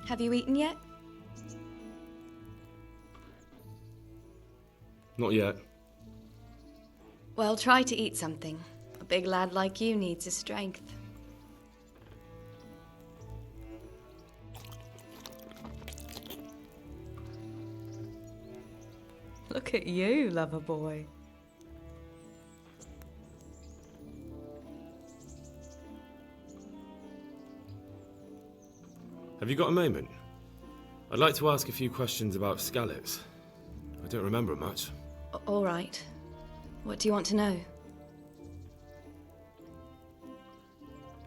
Have you eaten yet? Not yet. Well, try to eat something. A big lad like you needs his strength. Look at you, lover boy. Have you got a moment? I'd like to ask a few questions about Skalitz. I don't remember much. All right. What do you want to know?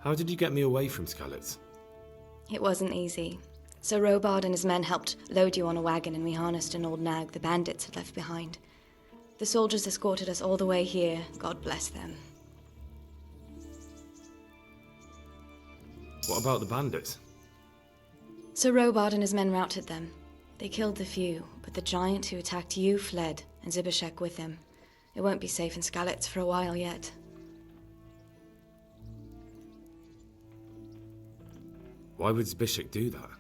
How did you get me away from Skalitz? It wasn't easy. Sir Robard and his men helped load you on a wagon and we harnessed an old nag the bandits had left behind. The soldiers escorted us all the way here, God bless them. What about the bandits? Sir Robard and his men routed them. They killed the few, but the giant who attacked you fled, and Zbyszek with him. It won't be safe in Skalitz for a while yet. Why would Zbyszek do that?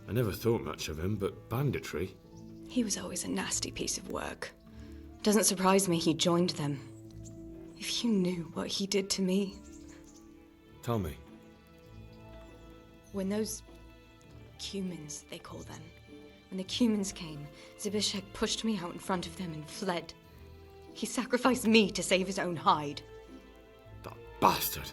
I never thought much of him, but banditry? He was always a nasty piece of work. Doesn't surprise me he joined them. If you knew what he did to me. Tell me. When those Cumans, they call them. When the Cumans came, Zbyszek pushed me out in front of them and fled. He sacrificed me to save his own hide. That bastard!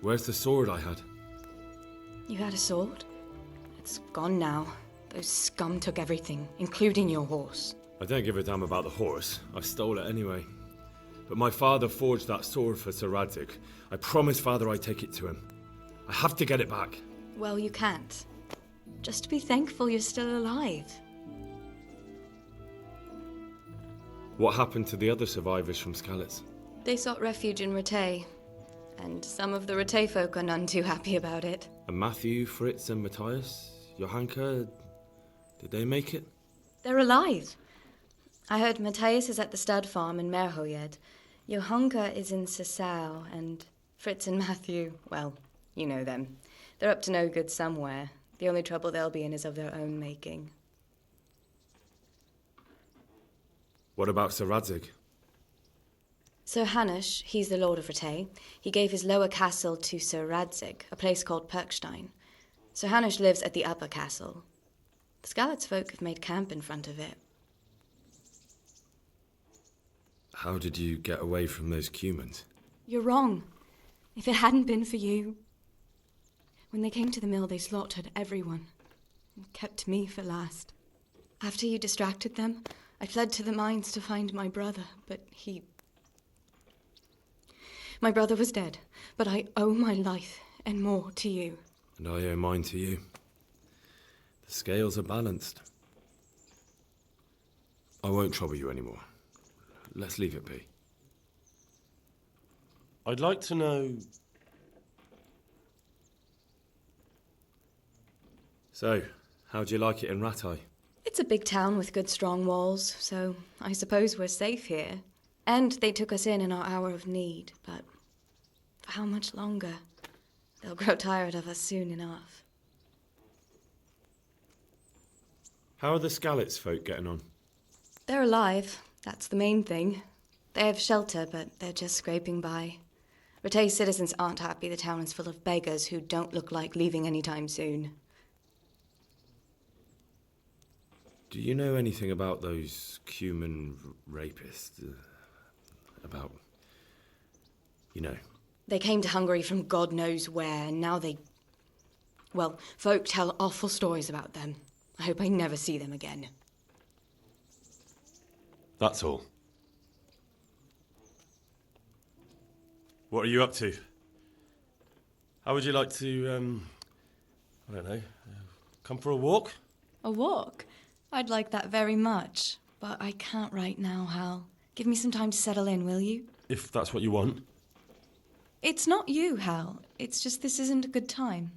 Where's the sword I had? You had a sword? It's gone now. Those scum took everything, including your horse. I don't give a damn about the horse. I stole it anyway. But my father forged that sword for Sir Radzig. I promised father I'd take it to him. I have to get it back. Well, you can't. Just be thankful you're still alive. What happened to the other survivors from Skalitz? They sought refuge in Ratay, and some of the Ratay folk are none too happy about it. And Matthew, Fritz and Matthias? Johanka? Did they make it? They're alive. I heard Matthias is at the stud farm in Merhoyed. Johanka is in Sasau, and Fritz and Matthew, well, you know them. They're up to no good somewhere. The only trouble they'll be in is of their own making. What about Sir Radzig? Sir Hanush, he's the Lord of Ratay. He gave his lower castle to Sir Radzig, a place called Perkstein. Sir Hanush lives at the upper castle. The Skalitz folk have made camp in front of it. How did you get away from those Cumans? You're wrong. If it hadn't been for you... When they came to the mill, they slaughtered everyone, and kept me for last. After you distracted them, I fled to the mines to find my brother, but he... My brother was dead, but I owe my life and more to you. And I owe mine to you. The scales are balanced. I won't trouble you anymore. Let's leave it be. I'd like to know... So, how'd you like it in Ratay? It's a big town with good strong walls, so I suppose we're safe here. And they took us in our hour of need, but for how much longer? They'll grow tired of us soon enough. How are the Skalitz folk getting on? They're alive, that's the main thing. They have shelter, but they're just scraping by. Ratay's citizens aren't happy. The town is full of beggars who don't look like leaving anytime soon. Do you know anything about those Cuman rapists? About... you know. They came to Hungary from God knows where, and now they... Well, folk tell awful stories about them. I hope I never see them again. That's all. What are you up to? How would you like to, I don't know, come for a walk? A walk? I'd like that very much, but I can't right now, Hal. Give me some time to settle in, will you? If that's what you want. It's not you, Hal. It's just this isn't a good time.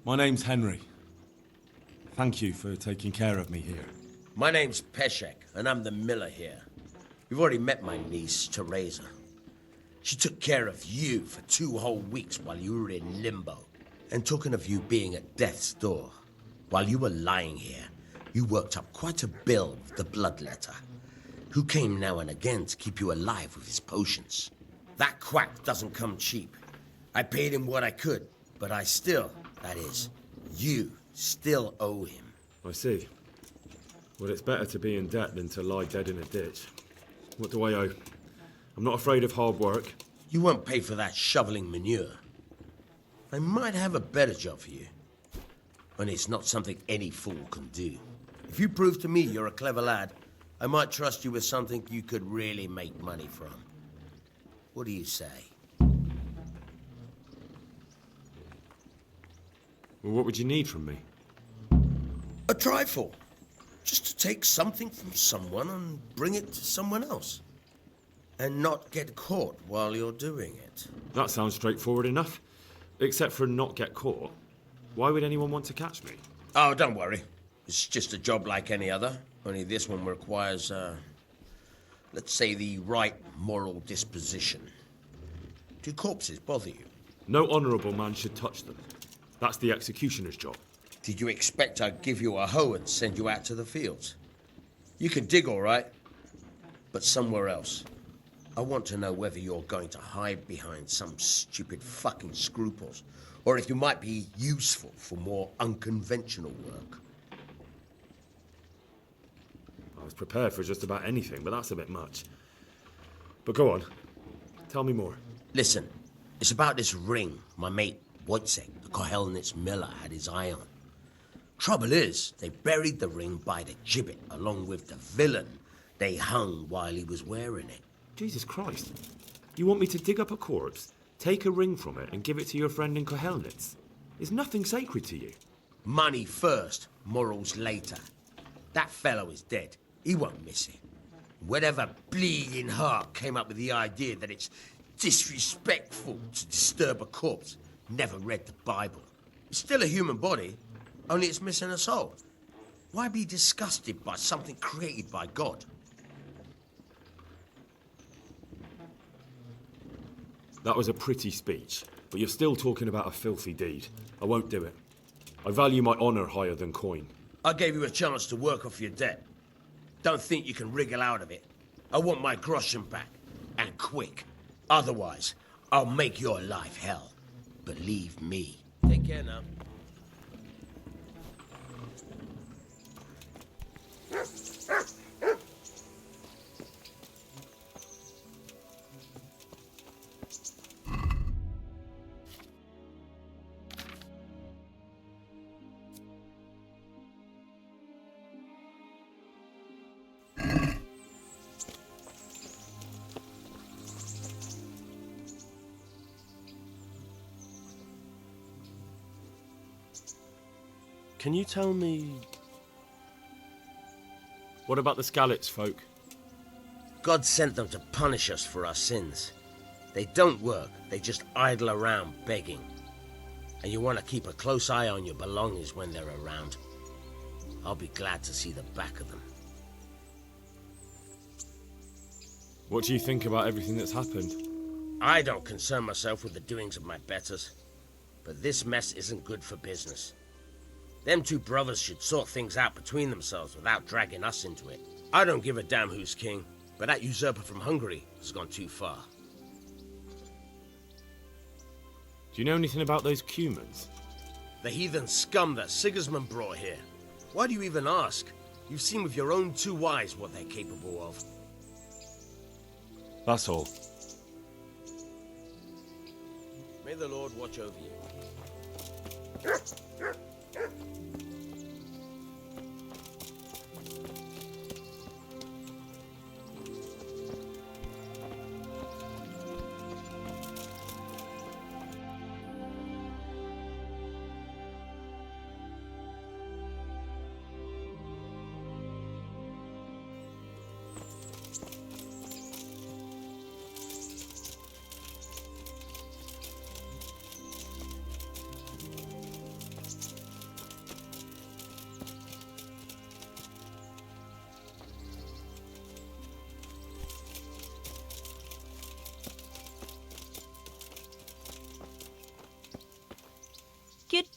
My name's Henry. Thank you for taking care of me here. My name's Peshek, and I'm the miller here. You've already met my niece, Teresa. She took care of you for 2 whole weeks while you were in limbo. And talking of you being at death's door, while you were lying here, you worked up quite a bill with the bloodletter, who came now and again to keep you alive with his potions. That quack doesn't come cheap. I paid him what I could, but I still, that is, you still owe him. I see. Well, it's better to be in debt than to lie dead in a ditch. What do I owe? I'm not afraid of hard work. You won't pay for that shoveling manure. I might have a better job for you. And it's not something any fool can do. If you prove to me you're a clever lad, I might trust you with something you could really make money from. What do you say? Well, what would you need from me? A trifle. Just to take something from someone and bring it to someone else. And not get caught while you're doing it. That sounds straightforward enough. Except for not get caught. Why would anyone want to catch me? Oh, don't worry. It's just a job like any other. Only this one requires, let's say, the right moral disposition. Do corpses bother you? No honourable man should touch them. That's the executioner's job. Did you expect I'd give you a hoe and send you out to the fields? You can dig all right, but somewhere else. I want to know whether you're going to hide behind some stupid fucking scruples, or if you might be useful for more unconventional work. I was prepared for just about anything, but that's a bit much. But go on. Tell me more. Listen, it's about this ring my mate Wojciech, the Kohelnitz miller, had his eye on. Trouble is, they buried the ring by the gibbet along with the villain they hung while he was wearing it. Jesus Christ. You want me to dig up a corpse, take a ring from it, and give it to your friend in Kohelnitz? Is nothing sacred to you? Money first, morals later. That fellow is dead. He won't miss it. Whatever bleeding heart came up with the idea that it's disrespectful to disturb a corpse never read the Bible. It's still a human body, only it's missing a soul. Why be disgusted by something created by God? That was a pretty speech, but you're still talking about a filthy deed. I won't do it. I value my honour higher than coin. I gave you a chance to work off your debt. Don't think you can wriggle out of it. I want my groschen back, and quick. Otherwise, I'll make your life hell. Believe me. Take care now. Can you tell me... What about the Skalitz folk? God sent them to punish us for our sins. They don't work, they just idle around begging. And you want to keep a close eye on your belongings when they're around. I'll be glad to see the back of them. What do you think about everything that's happened? I don't concern myself with the doings of my betters. But this mess isn't good for business. Them two brothers should sort things out between themselves without dragging us into it. I don't give a damn who's king, but that usurper from Hungary has gone too far. Do you know anything about those Cumans? The heathen scum that Sigismund brought here. Why do you even ask? You've seen with your own 2 eyes what they're capable of. That's all. May the Lord watch over you.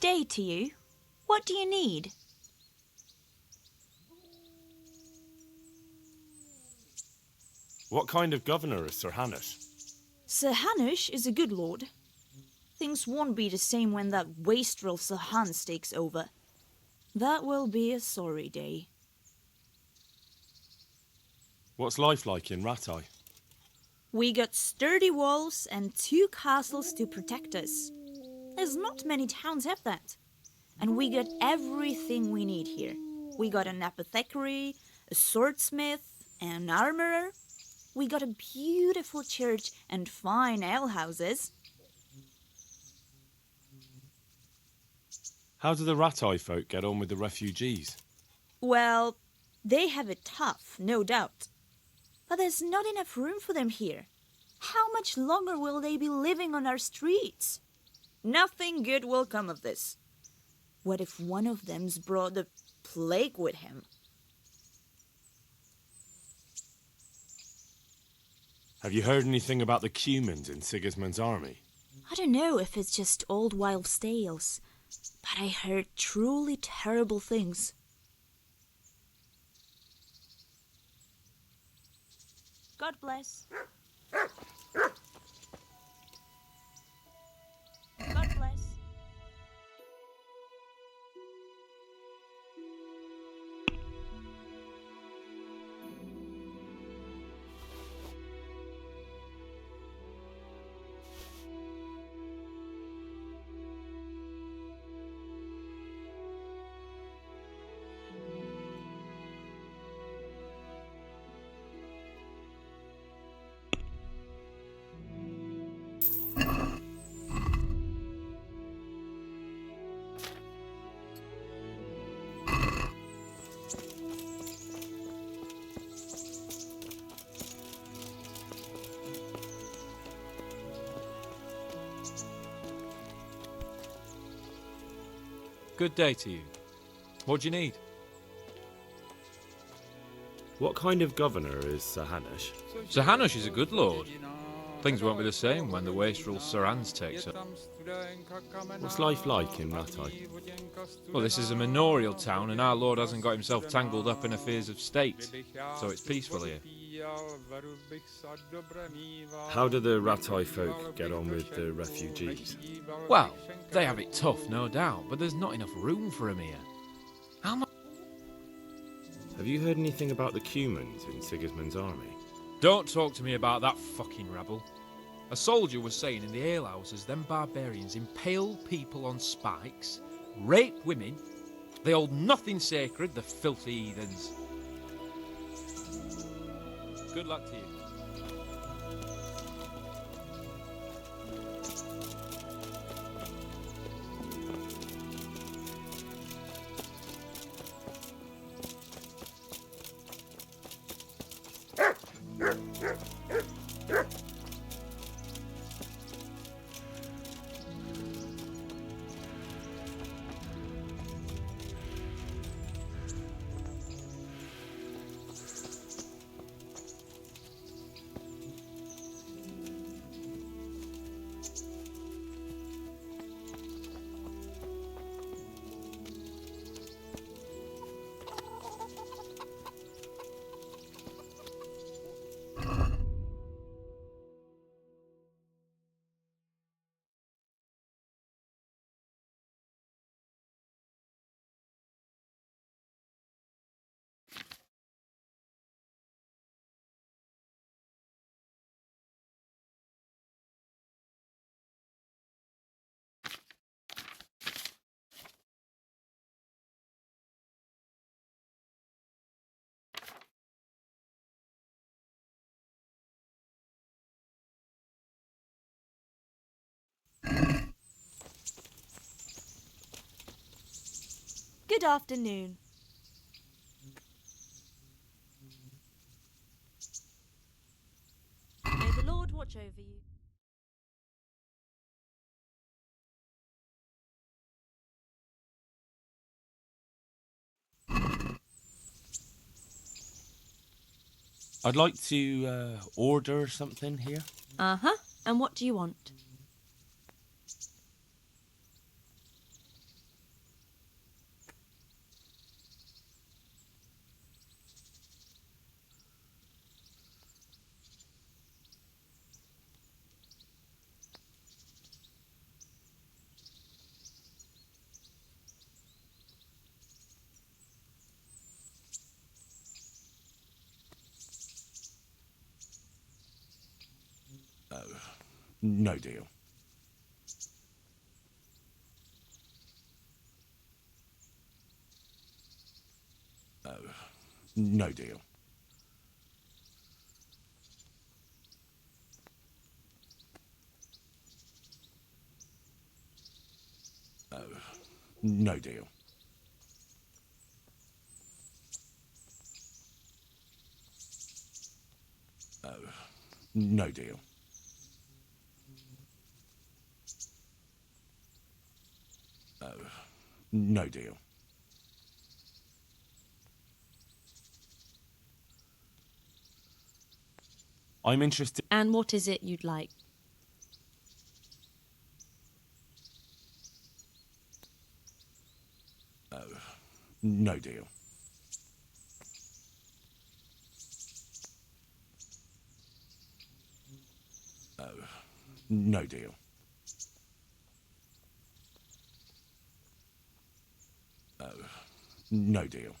day to you. What do you need? What kind of governor is Sir Hanush? Sir Hanush is a good lord. Things won't be the same when that wastrel Sir Hans takes over. That will be a sorry day. What's life like in Rattay? We got sturdy walls and 2 castles to protect us. There's not many towns have that. And we got everything we need here. We got an apothecary, a swordsmith, an armorer. We got a beautiful church and fine alehouses. How do the Rattay folk get on with the refugees? Well, they have it tough, no doubt. But there's not enough room for them here. How much longer will they be living on our streets? Nothing good will come of this. What if one of them's brought the plague with him? Have you heard anything about the Cumans in Sigismund's army? I don't know if it's just old wives' tales, but I heard truly terrible things. God bless. God bless. Good day to you. What do you need? What kind of governor is Sir Hanush? Sir Hanush is a good lord. Things won't be the same when the wastrel Sir Hans takes it. What's life like in Rattay? Well, this is a manorial town, and our lord hasn't got himself tangled up in affairs of state, so it's peaceful here. How do the Rattay folk get on with the refugees? Well, they have it tough, no doubt, but there's not enough room for them here. How much? Have you heard anything about the Cumans in Sigismund's army? Don't talk to me about that fucking rabble. A soldier was saying in the alehouses them barbarians impale people on spikes, rape women, they hold nothing sacred, the filthy heathens. Good luck to you. Good afternoon. May the Lord watch over you. I'd like to order something here. Uh-huh. And what do you want? No deal. No deal. No deal. No deal. No deal. I'm interested. And what is it you'd like? No deal. No deal. No deal.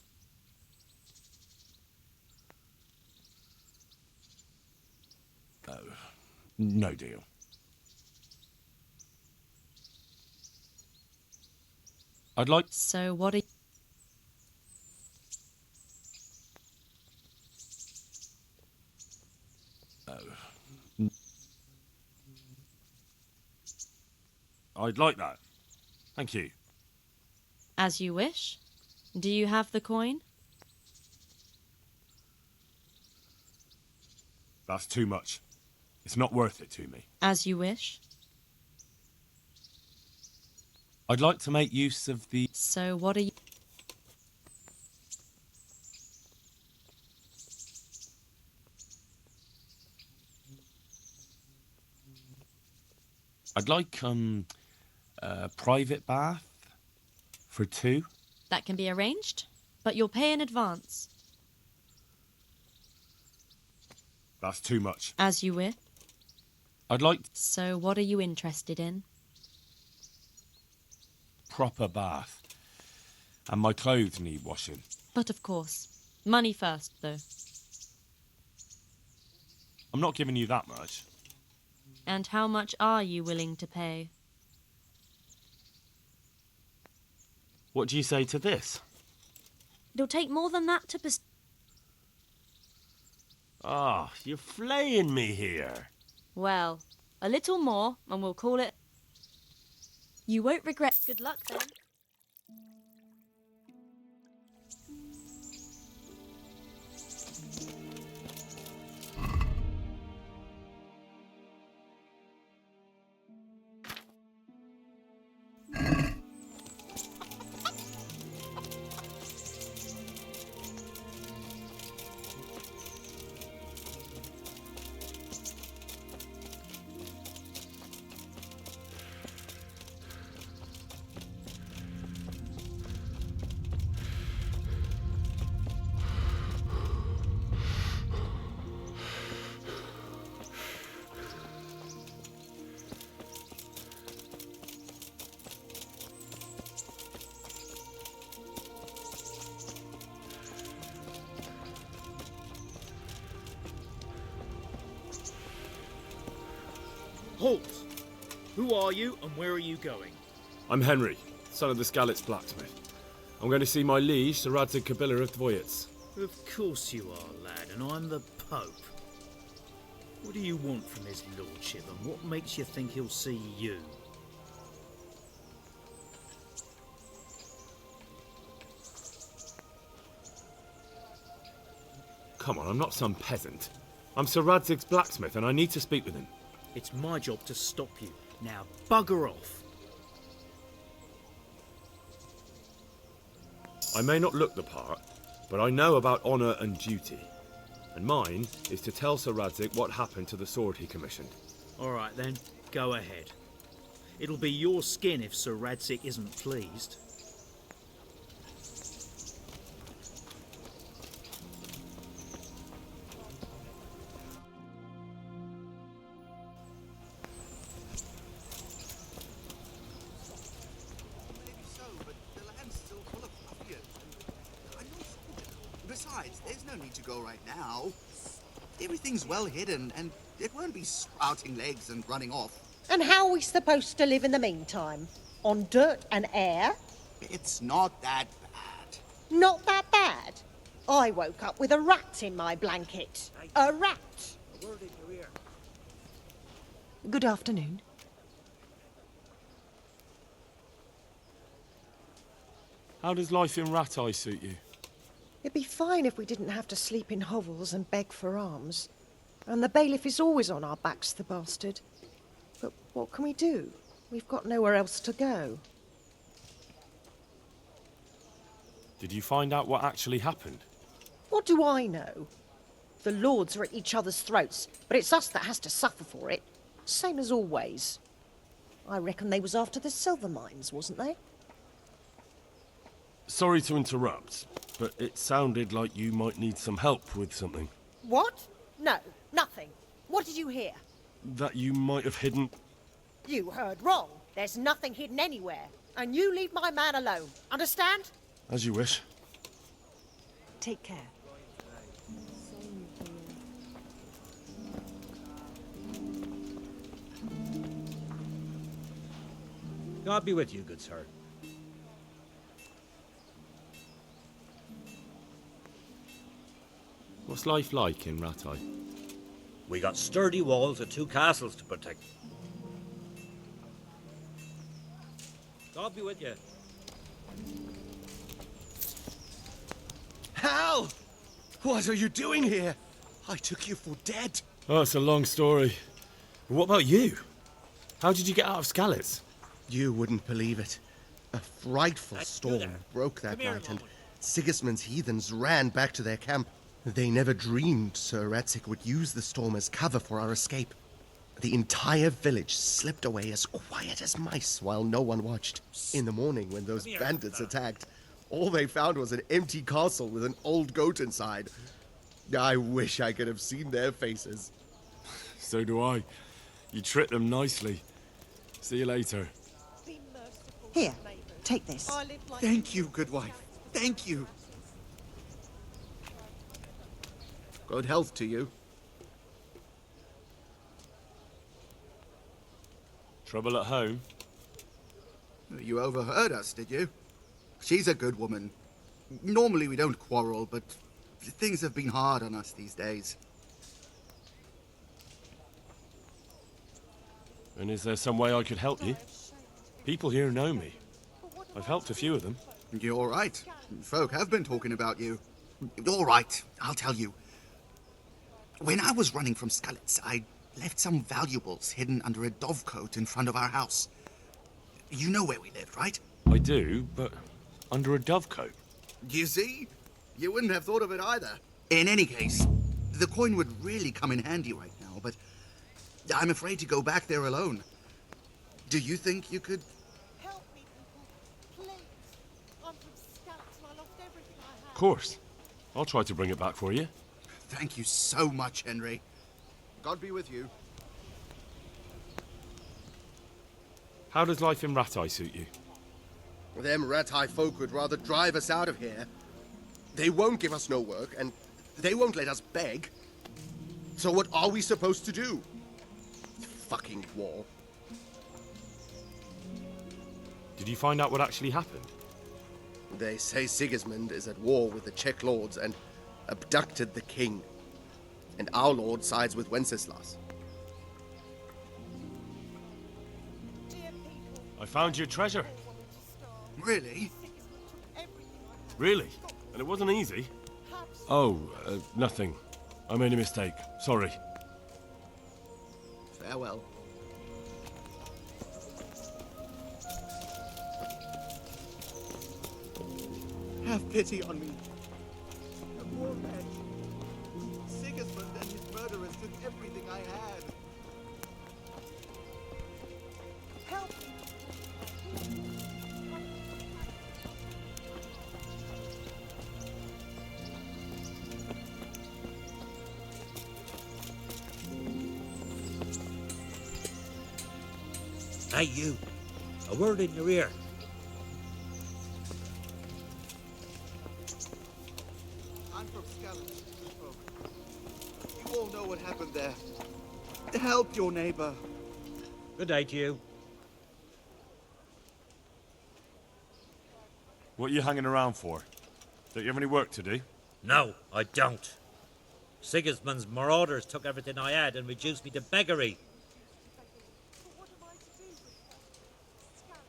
No deal. I'd like. So what are I'd like that. Thank you. As you wish. Do you have the coin? That's too much. It's not worth it to me. As you wish. I'd like to make use of the. So what are you... I'd like a private bath for 2. That can be arranged, but you'll pay in advance. That's too much. As you wish. I'd like So what are you interested in? proper bath. And my clothes need washing. But of course. Money first, though. I'm not giving you that much. And how much are you willing to pay? What do you say to this? It'll take more than that to Ah, you're flaying me here. Well, a little more, and we'll call it... You won't regret... Good luck, then. Halt! Who are you and where are you going? I'm Henry, son of the Skalitz blacksmith. I'm going to see my liege, Sir Radzig Kobyla of Dvoyets. Of course you are, lad, and I'm the Pope. What do you want from his lordship, and what makes you think he'll see you? Come on, I'm not some peasant. I'm Sir Radzig's blacksmith, and I need to speak with him. It's my job to stop you. Now bugger off. I may not look the part, but I know about honour and duty. And mine is to tell Sir Radzig what happened to the sword he commissioned. All right then, go ahead. It'll be your skin if Sir Radzig isn't pleased. Besides, there's no need to go right now. Everything's well hidden, and It won't be sprouting legs and running off. And how are we supposed to live in the meantime? On dirt and air? It's not that bad. Not that bad. I woke up with a rat in my blanket. A rat. A word in your ear. Good afternoon. How does life in Rat Eye suit you? It'd be fine if we didn't have to sleep in hovels and beg for alms. And the bailiff is always on our backs, the bastard. But what can we do? We've got nowhere else to go. Did you find out what actually happened? What do I know? The lords are at each other's throats, but it's us that has to suffer for it. Same as always. I reckon they was after the silver mines, wasn't they? Sorry to interrupt, but it sounded like you might need some help with something. What? No, nothing. What did you hear? That you might have hidden. You heard wrong. There's nothing hidden anywhere. And you leave my man alone. Understand? As you wish. Take care. God be with you, good sir. What's life like in Rat Eye? We got sturdy walls and 2 castles to protect. God be with you. Hal! What are you doing here? I took you for dead. Oh, it's a long story. But what about you? How did you get out of Skalitz? You wouldn't believe it. A frightful storm broke that night, and Sigismund's heathens ran back to their camp. They never dreamed Sir Radzig would use the storm as cover for our escape. The entire village slipped away as quiet as mice while no one watched. In the morning, when those bandits attacked, all they found was an empty castle with an old goat inside. I wish I could have seen their faces. So do I. You tricked them nicely. See you later. Here, take this. Thank you, good wife. Thank you. Good health to you. Trouble at home? You overheard us, did you? She's a good woman. Normally we don't quarrel, but things have been hard on us these days. And is there some way I could help you? People here know me. I've helped a few of them. You're right. Folk have been talking about you. All right, I'll tell you. When I was running from Skalitz, I left some valuables hidden under a dovecote in front of our house. You know where we live, right? I do, but under a dovecote. You see? You wouldn't have thought of it either. In any case, the coin would really come in handy right now, but I'm afraid to go back there alone. Do you think you could... Help me, people. Please. I'm from Skalitz and I lost everything I had. Of course. I'll try to bring it back for you. Thank you so much, Henry. God be with you. How does life in Rat Eye suit you? Them Rat Eye folk would rather drive us out of here. They won't give us no work, and they won't let us beg. So what are we supposed to do? Fucking war. Did you find out what actually happened? They say Sigismund is at war with the Czech lords and abducted the king. And our lord sides with Wenceslaus. I found your treasure. Really? Really? And it wasn't easy? Oh, nothing. I made a mistake. Sorry. Farewell. Have pity on me. A poor wretch. Sigismund and his murderers took everything I had. Help me. Hey, you. A word in your ear. I'm from Skalitz. You all know what happened there. Help your neighbor. Good day to you. What are you hanging around for? Don't you have any work to do? No, I don't. Sigismund's marauders took everything I had and reduced me to beggary.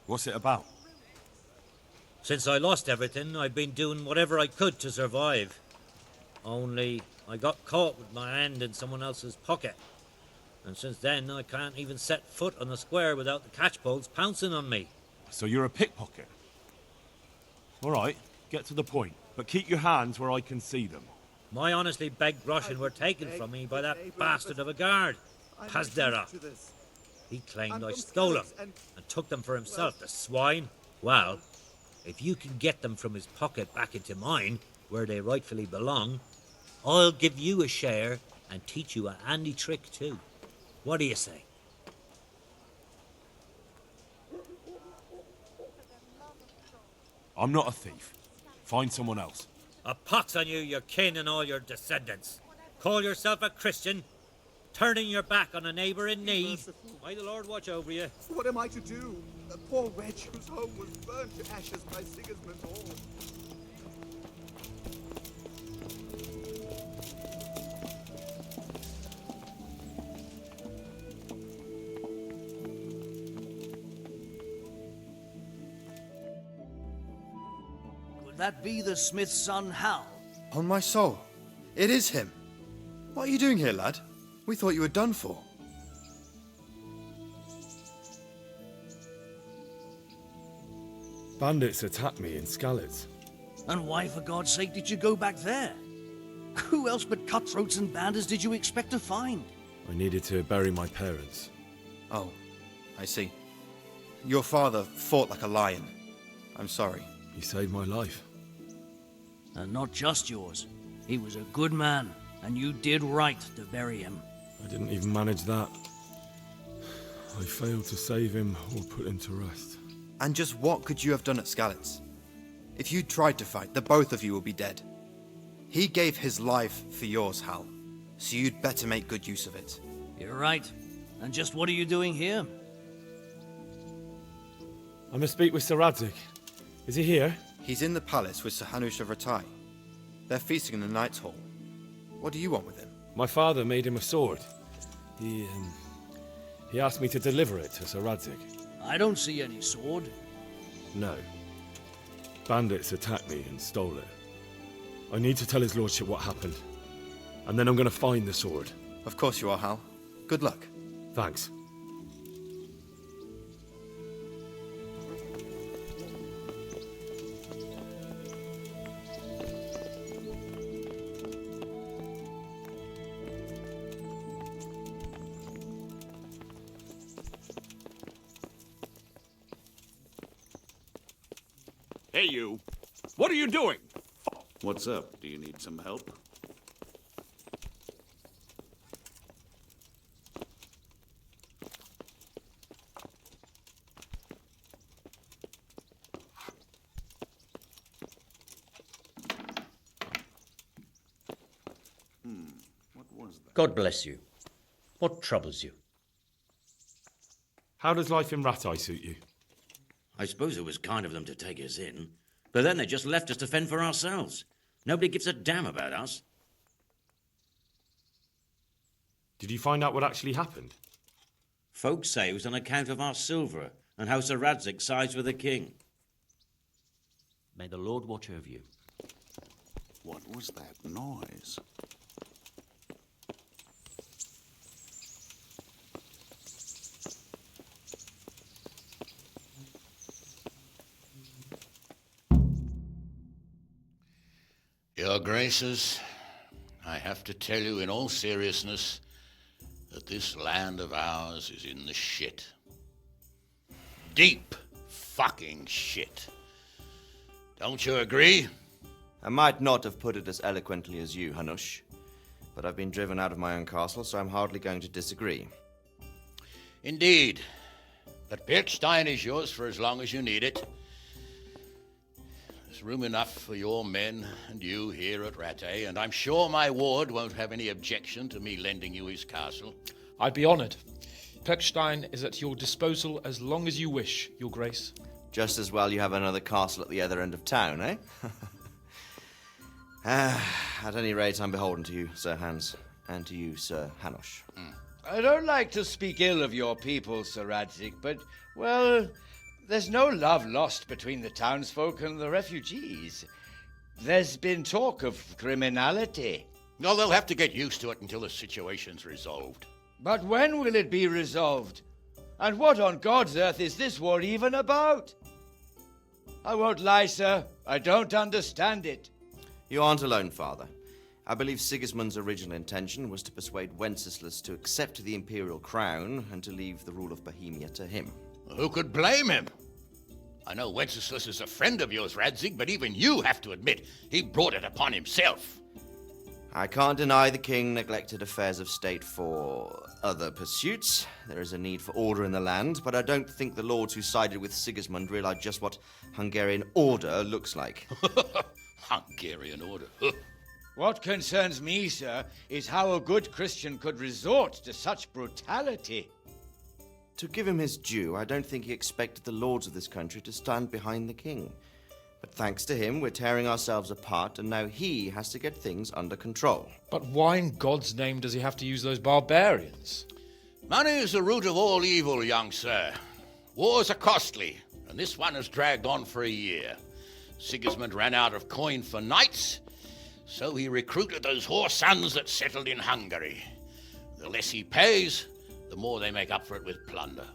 What's it about? Since I lost everything, I've been doing whatever I could to survive. Only I got caught with my hand in someone else's pocket. And since then, I can't even set foot on the square without the catchpoles pouncing on me. So you're a pickpocket? All right, get to the point. But keep your hands where I can see them. My honestly begged groschen were taken from me by that bastard of a guard, Pazdera. He claimed I stole them and took them for himself, the swine. Well, if you can get them from his pocket back into mine, where they rightfully belong, I'll give you a share and teach you a handy trick too. What do you say? I'm not a thief. Find someone else. A pox on you, your kin and all your descendants. Call yourself a Christian, turning your back on a neighbour in need. May the Lord watch over you. What am I to do? The poor wretch whose home was burned to ashes by Sigismund's horde. Could that be the smith's son, Hal? On my soul, it is him. What are you doing here, lad? We thought you were done for. Bandits attacked me in Skalitz. And why, for God's sake, did you go back there? Who else but cutthroats and bandits did you expect to find? I needed to bury my parents. Oh, I see. Your father fought like a lion. I'm sorry. He saved my life. And not just yours. He was a good man, and you did right to bury him. I didn't even manage that. I failed to save him or put him to rest. And just what could you have done at Skalitz? If you tried to fight, the both of you will be dead. He gave his life for yours, Hal. So you'd better make good use of it. You're right. And just what are you doing here? I must speak with Sir Radzig. Is he here? He's in the palace with Sir Hanush of Ratai. They're feasting in the Knight's Hall. What do you want with him? My father made him a sword. He asked me to deliver it to Sir Radzig. I don't see any sword. No. Bandits attacked me and stole it. I need to tell his lordship what happened. And then I'm going to find the sword. Of course you are, Hal. Good luck. Thanks. Hey, you. What are you doing? What's up? Do you need some help? What was that? God bless you. What troubles you? How does life in Ratai suit you? I suppose it was kind of them to take us in, but then they just left us to fend for ourselves. Nobody gives a damn about us. Did you find out what actually happened? Folks say it was on account of our silver and how Sir Radzig sides with the king. May the Lord watch over you. What was that noise? Your Graces, I have to tell you in all seriousness that this land of ours is in the shit. Deep fucking shit. Don't you agree? I might not have put it as eloquently as you, Hanush, but I've been driven out of my own castle, so I'm hardly going to disagree. Indeed. But Birkstein is yours for as long as you need it. There's room enough for your men and you here at Rattay, and I'm sure my ward won't have any objection to me lending you his castle. I'd be honoured. Pechstein is at your disposal as long as you wish, Your Grace. Just as well you have another castle at the other end of town, eh? At any rate, I'm beholden to you, Sir Hans, and to you, Sir Hanush. I don't like to speak ill of your people, Sir Radzig, but, well, there's no love lost between the townsfolk and the refugees. There's been talk of criminality. No, they'll have to get used to it until the situation's resolved. But when will it be resolved? And what on God's earth is this war even about? I won't lie, sir. I don't understand it. You aren't alone, Father. I believe Sigismund's original intention was to persuade Wenceslaus to accept the imperial crown and to leave the rule of Bohemia to him. Who could blame him? I know Wenceslaus is a friend of yours, Radzig, but even you have to admit he brought it upon himself. I can't deny the king neglected affairs of state for other pursuits. There is a need for order in the land, but I don't think the lords who sided with Sigismund realized just what Hungarian order looks like. Hungarian order? What concerns me, sir, is how a good Christian could resort to such brutality. To give him his due, I don't think he expected the lords of this country to stand behind the king. But thanks to him, we're tearing ourselves apart, and now he has to get things under control. But why in God's name does he have to use those barbarians? Money is the root of all evil, young sir. Wars are costly, and this one has dragged on for a year. Sigismund ran out of coin for knights, so he recruited those whore sons that settled in Hungary. The less he pays, the more they make up for it with plunder.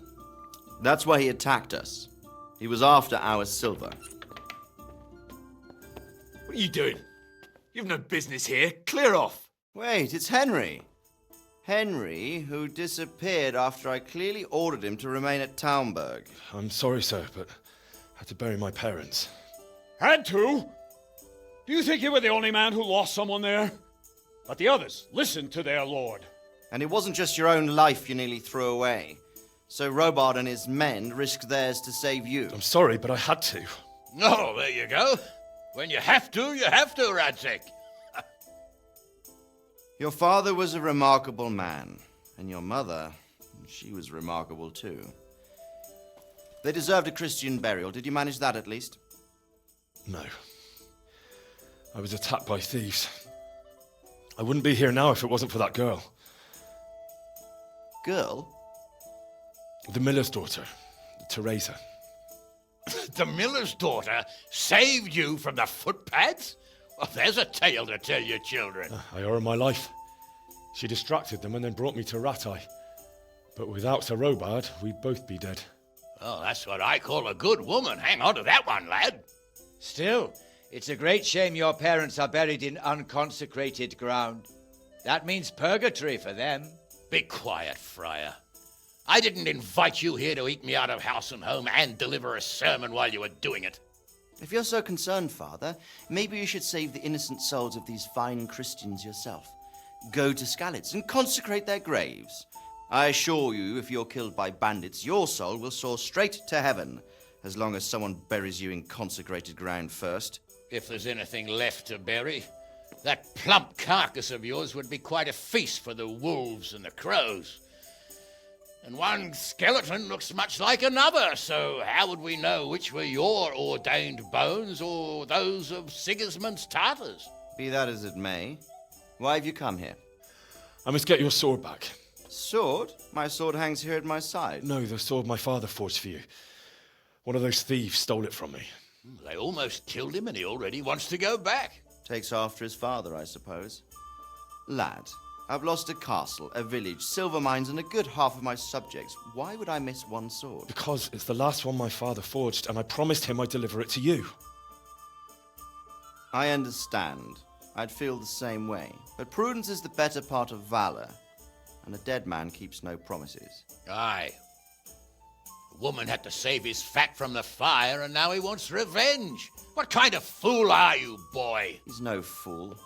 That's why he attacked us. He was after our silver. What are you doing? You've no business here. Clear off. Wait, it's Henry. Henry, who disappeared after I clearly ordered him to remain at Taunberg. I'm sorry, sir, but I had to bury my parents. Had to? Do you think you were the only man who lost someone there? But the others listened to their lord. And it wasn't just your own life you nearly threw away. So Robard and his men risked theirs to save you. I'm sorry, but I had to. Oh, there you go. When you have to, Radzig. Your father was a remarkable man, and your mother, she was remarkable too. They deserved a Christian burial. Did you manage that at least? No. I was attacked by thieves. I wouldn't be here now if it wasn't for that girl. Girl? The miller's daughter, Teresa. The miller's daughter saved you from the footpads? Well, there's a tale to tell your children. I owe her my life. She distracted them and then brought me to Ratai. But without Sir Robard, we'd both be dead. Oh, that's what I call a good woman. Hang on to that one, lad. Still, it's a great shame your parents are buried in unconsecrated ground. That means purgatory for them. Be quiet, friar. I didn't invite you here to eat me out of house and home and deliver a sermon while you were doing it. If you're so concerned, Father, maybe you should save the innocent souls of these fine Christians yourself. Go to Skalitz and consecrate their graves. I assure you, if you're killed by bandits, your soul will soar straight to heaven, as long as someone buries you in consecrated ground first. If there's anything left to bury, that plump carcass of yours would be quite a feast for the wolves and the crows. And one skeleton looks much like another, so how would we know which were your ordained bones or those of Sigismund's Tartars? Be that as it may, why have you come here? I must get your sword back. Sword? My sword hangs here at my side. No, the sword my father forged for you. One of those thieves stole it from me. They almost killed him and he already wants to go back. Takes after his father, I suppose. Lad, I've lost a castle, a village, silver mines, and a good half of my subjects. Why would I miss one sword? Because it's the last one my father forged, and I promised him I'd deliver it to you. I understand. I'd feel the same way. But prudence is the better part of valor, and a dead man keeps no promises. Aye. The woman had to save his fat from the fire, and now he wants revenge. What kind of fool are you, boy? He's no fool.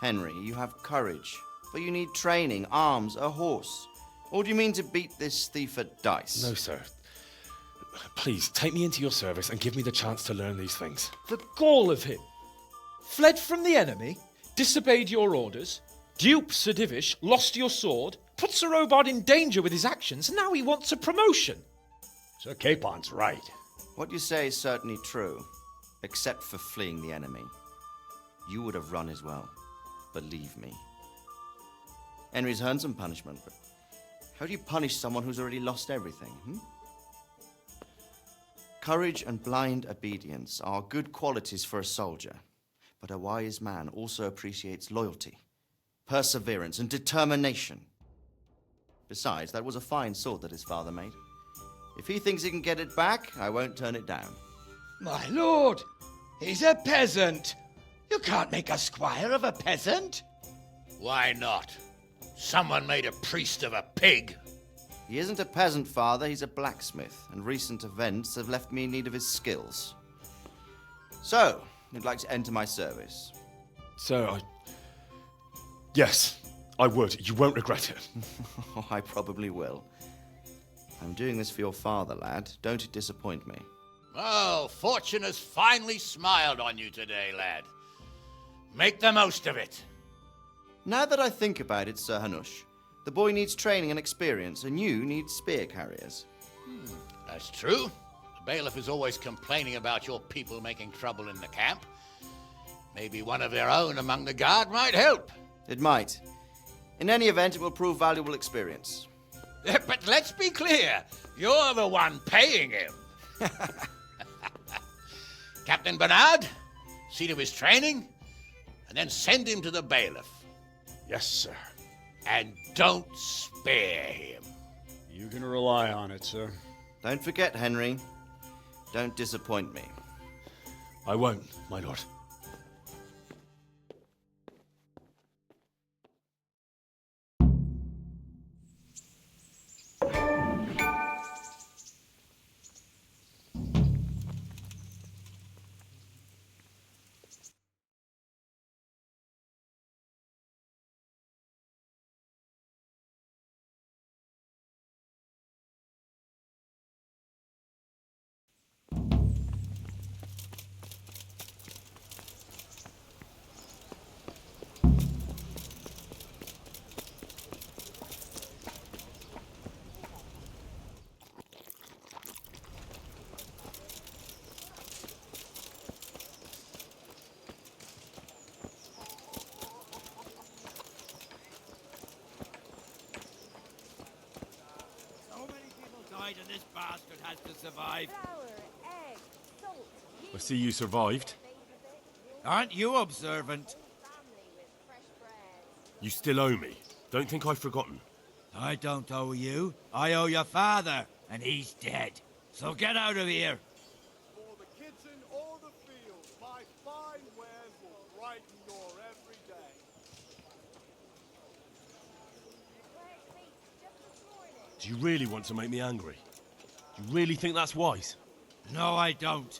Henry, you have courage. But you need training, arms, a horse. Or do you mean to beat this thief at dice? No, sir. Please, take me into your service and give me the chance to learn these things. The gall of him! Fled from the enemy, disobeyed your orders, duped Sir Divish, lost your sword, Put Sir Robard in danger with his actions, and now he wants a promotion. Sir Capon's right. What you say is certainly true, except for fleeing the enemy. You would have run as well, believe me. Henry's earned some punishment, but how do you punish someone who's already lost everything, Courage and blind obedience are good qualities for a soldier, but a wise man also appreciates loyalty, perseverance, and determination. Besides, that was a fine sword that his father made. If he thinks he can get it back, I won't turn it down. My lord, he's a peasant. You can't make a squire of a peasant. Why not? Someone made a priest of a pig. He isn't a peasant, father, he's a blacksmith, and recent events have left me in need of his skills. So, you'd like to enter my service? Sir, Yes, I would. You won't regret it. Oh, I probably will. I'm doing this for your father, lad. Don't it disappoint me. Oh, fortune has finally smiled on you today, lad. Make the most of it. Now that I think about it, Sir Hanush, the boy needs training and experience, and you need spear carriers. That's true. The bailiff is always complaining about your people making trouble in the camp. Maybe one of their own among the guard might help. It might. In any event, it will prove valuable experience. But let's be clear, you're the one paying him. Captain Bernard, see to his training, and then send him to the bailiff. Yes, sir. And don't spare him. You can rely on it, sir. Don't forget, Henry. Don't disappoint me. I won't, my lord. And this bastard has to survive. I see you survived. Aren't you observant? You still owe me. Don't think I've forgotten. I don't owe you. I owe your father, and he's dead. So get out of here. For the kitchen or the field, my fine wares will brighten your every day. Do you really want to make me angry? Do you really think that's wise? No, I don't.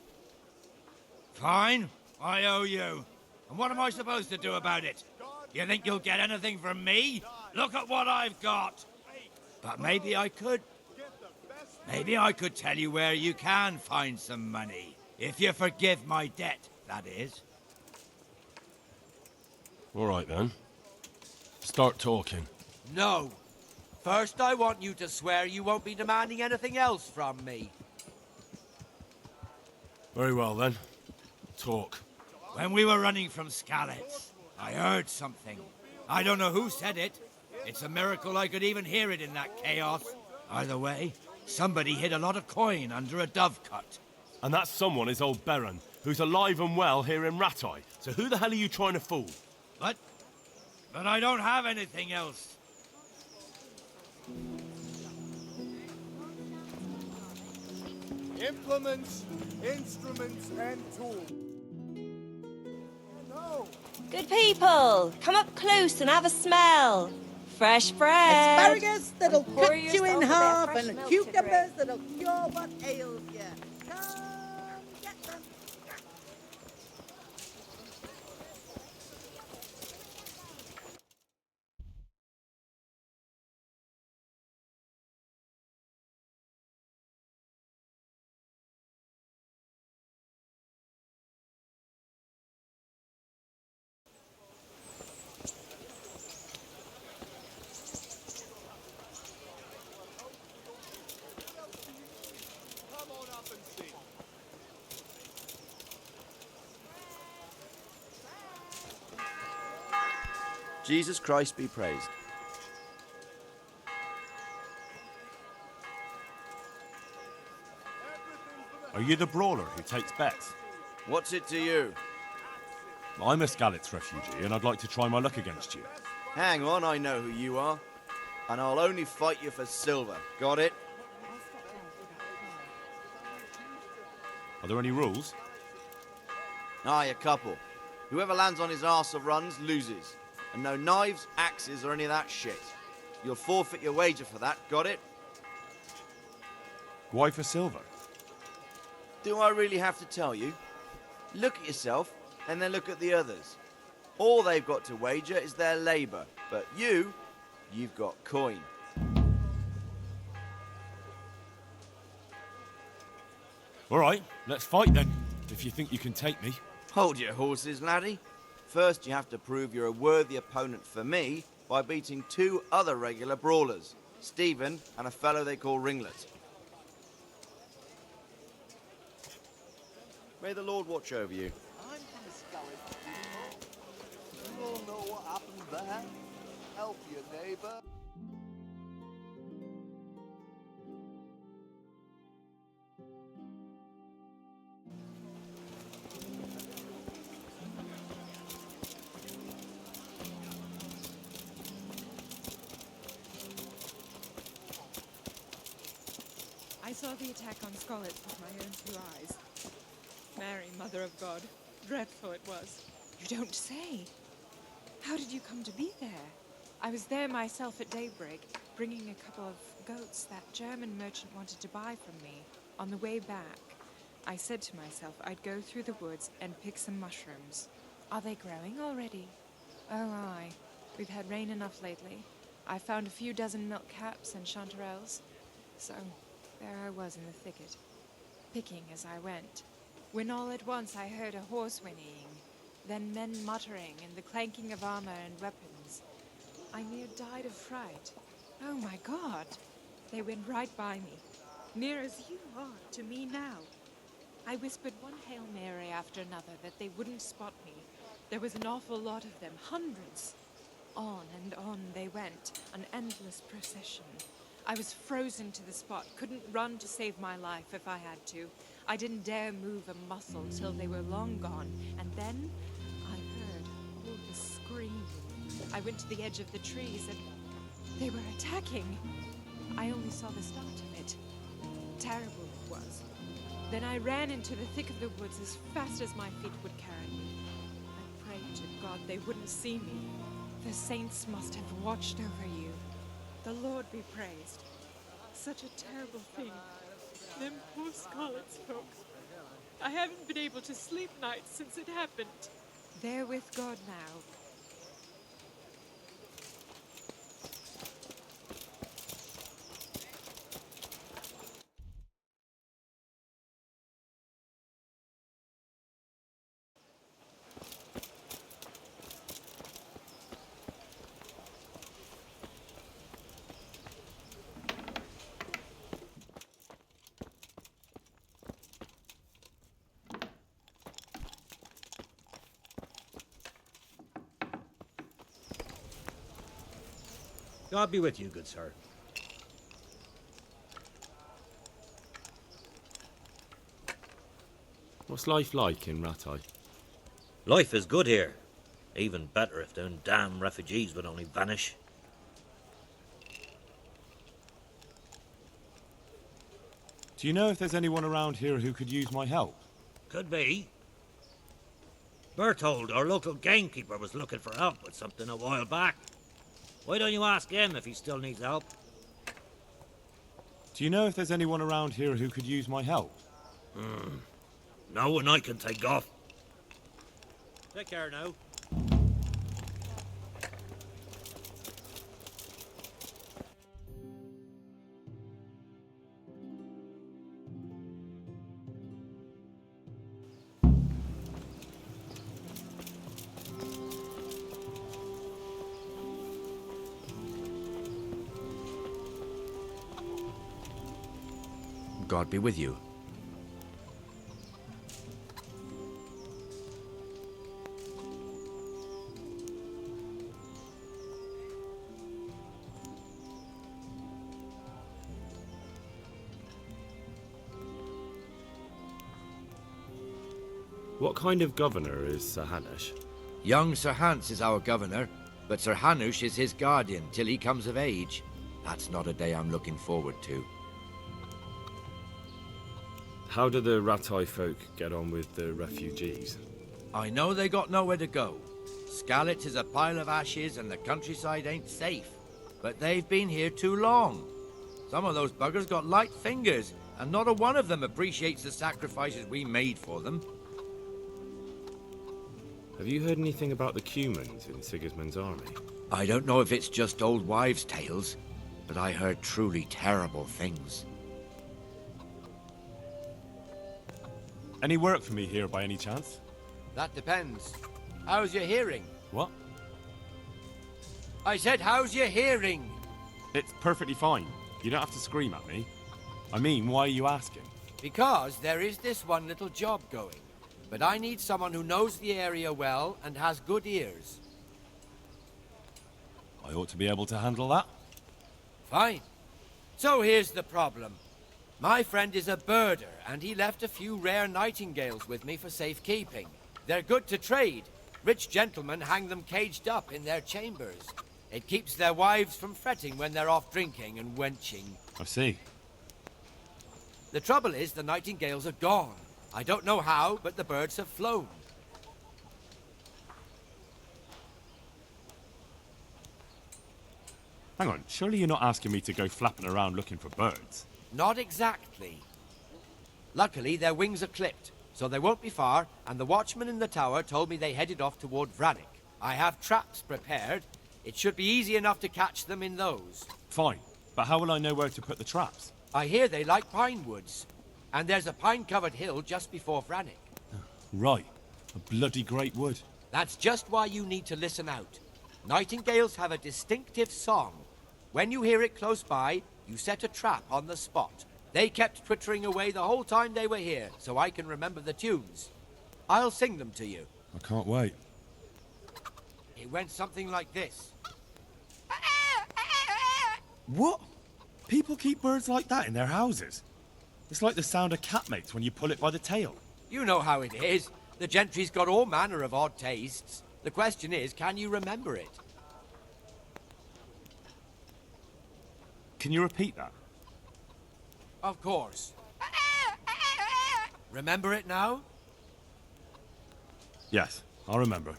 Fine, I owe you. And what am I supposed to do about it? You think you'll get anything from me? Look at what I've got. But maybe I could. Maybe I could tell you where you can find some money. If you forgive my debt, that is. All right, then. Start talking. No. First, I want you to swear you won't be demanding anything else from me. Very well, then. Talk. When we were running from Skalitz, I heard something. I don't know who said it. It's a miracle I could even hear it in that chaos. Either way, somebody hid a lot of coin under a dovecote. And that someone is old Baron, who's alive and well here in Rattay. So who the hell are you trying to fool? But I don't have anything else. Implements, instruments, and tools. No. Good people, come up close and have a smell. Fresh bread. Asparagus that'll Pour cut you yourself in a bit of half, fresh and milk cucumbers to drink. that'll cure what ails you. Come, get them. Jesus Christ be praised. Are you the brawler who takes bets? What's it to you? I'm a Skalitz refugee, and I'd like to try my luck against you. Hang on, I know who you are. And I'll only fight you for silver. Got it? Are there any rules? Aye, a couple. Whoever lands on his arse or runs, loses. And no knives, axes, or any of that shit. You'll forfeit your wager for that, got it? Why for silver? Do I really have to tell you? Look at yourself, and then look at the others. All they've got to wager is their labour. But you've got coin. All right, let's fight then, if you think you can take me. Hold your horses, laddie. First, you have to prove you're a worthy opponent for me by beating 2 other regular brawlers, Stephen and a fellow they call Ringlet. May the Lord watch over you. I'm from Skalitz, people. You all know what happened there? Help your neighbor. I saw the attack on Skalitz with my own 2 eyes. Mary, Mother of God. Dreadful it was. You don't say. How did you come to be there? I was there myself at daybreak, bringing a couple of goats that German merchant wanted to buy from me. On the way back, I said to myself I'd go through the woods and pick some mushrooms. Are they growing already? Oh, aye. We've had rain enough lately. I found a few dozen milk caps and chanterelles. So, there I was in the thicket, picking as I went. When all at once I heard a horse whinnying, then men muttering and the clanking of armor and weapons. I near died of fright. Oh my God! They went right by me, near as you are to me now. I whispered one Hail Mary after another that they wouldn't spot me. There was an awful lot of them, hundreds. On and on they went, an endless procession. I was frozen to the spot, couldn't run to save my life if I had to. I didn't dare move a muscle till they were long gone, and then I heard all the scream. I went to the edge of the trees, and they were attacking. I only saw the start of it. Terrible it was. Then I ran into the thick of the woods as fast as my feet would carry me. I prayed to God they wouldn't see me. The saints must have watched over you. The Lord be praised. Such a terrible thing. Them poor Skalitz folk. I haven't been able to sleep nights since it happened. They're with God now. God be with you, good sir. What's life like in Rattay? Life is good here. Even better if them damn refugees would only vanish. Do you know if there's anyone around here who could use my help? Could be. Berthold, our local gamekeeper, was looking for help with something a while back. Why don't you ask him if he still needs help? Do you know if there's anyone around here who could use my help? No one I can take off. Take care now. God be with you. What kind of governor is Sir Hanush? Young Sir Hans is our governor, but Sir Hanush is his guardian till he comes of age. That's not a day I'm looking forward to. How do the Ratai folk get on with the refugees? I know they got nowhere to go. Skalitz is a pile of ashes and the countryside ain't safe. But they've been here too long. Some of those buggers got light fingers, and not a one of them appreciates the sacrifices we made for them. Have you heard anything about the Cumans in Sigismund's army? I don't know if it's just old wives' tales, but I heard truly terrible things. Any work for me here by any chance? That depends. How's your hearing? What? I said, how's your hearing? It's perfectly fine. You don't have to scream at me. I mean, why are you asking? Because there is this one little job going. But I need someone who knows the area well and has good ears. I ought to be able to handle that. Fine. So here's the problem. My friend is a birder, and he left a few rare nightingales with me for safekeeping. They're good to trade. Rich gentlemen hang them caged up in their chambers. It keeps their wives from fretting when they're off drinking and wenching. I see. The trouble is the nightingales are gone. I don't know how, but the birds have flown. Hang on, surely you're not asking me to go flapping around looking for birds? Not exactly. Luckily, their wings are clipped, so they won't be far, and the watchman in the tower told me they headed off toward Vranik. I have traps prepared. It should be easy enough to catch them in those. Fine, but how will I know where to put the traps? I hear they like pine woods, and there's a pine-covered hill just before Vranik. Right, a bloody great wood. That's just why you need to listen out. Nightingales have a distinctive song. When you hear it close by, you set a trap on the spot. They kept twittering away the whole time they were here, so I can remember the tunes. I'll sing them to you. I can't wait. It went something like this. What? People keep birds like that in their houses? It's like the sound a cat makes when you pull it by the tail. You know how it is. The gentry's got all manner of odd tastes. The question is, can you remember it? Can you repeat that? Of course. Remember it now? Yes, I'll remember.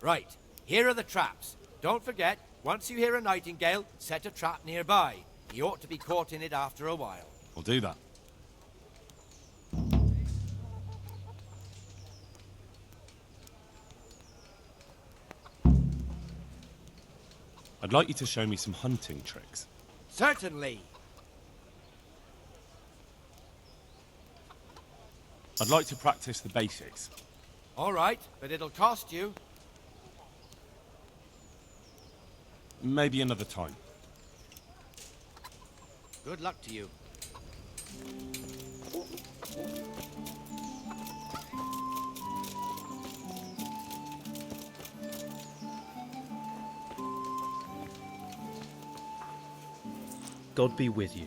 Right, here are the traps. Don't forget, once you hear a nightingale, set a trap nearby. He ought to be caught in it after a while. I'll do that. I'd like you to show me some hunting tricks. Certainly. I'd like to practice the basics. All right, but it'll cost you. Maybe another time. Good luck to you. God be with you.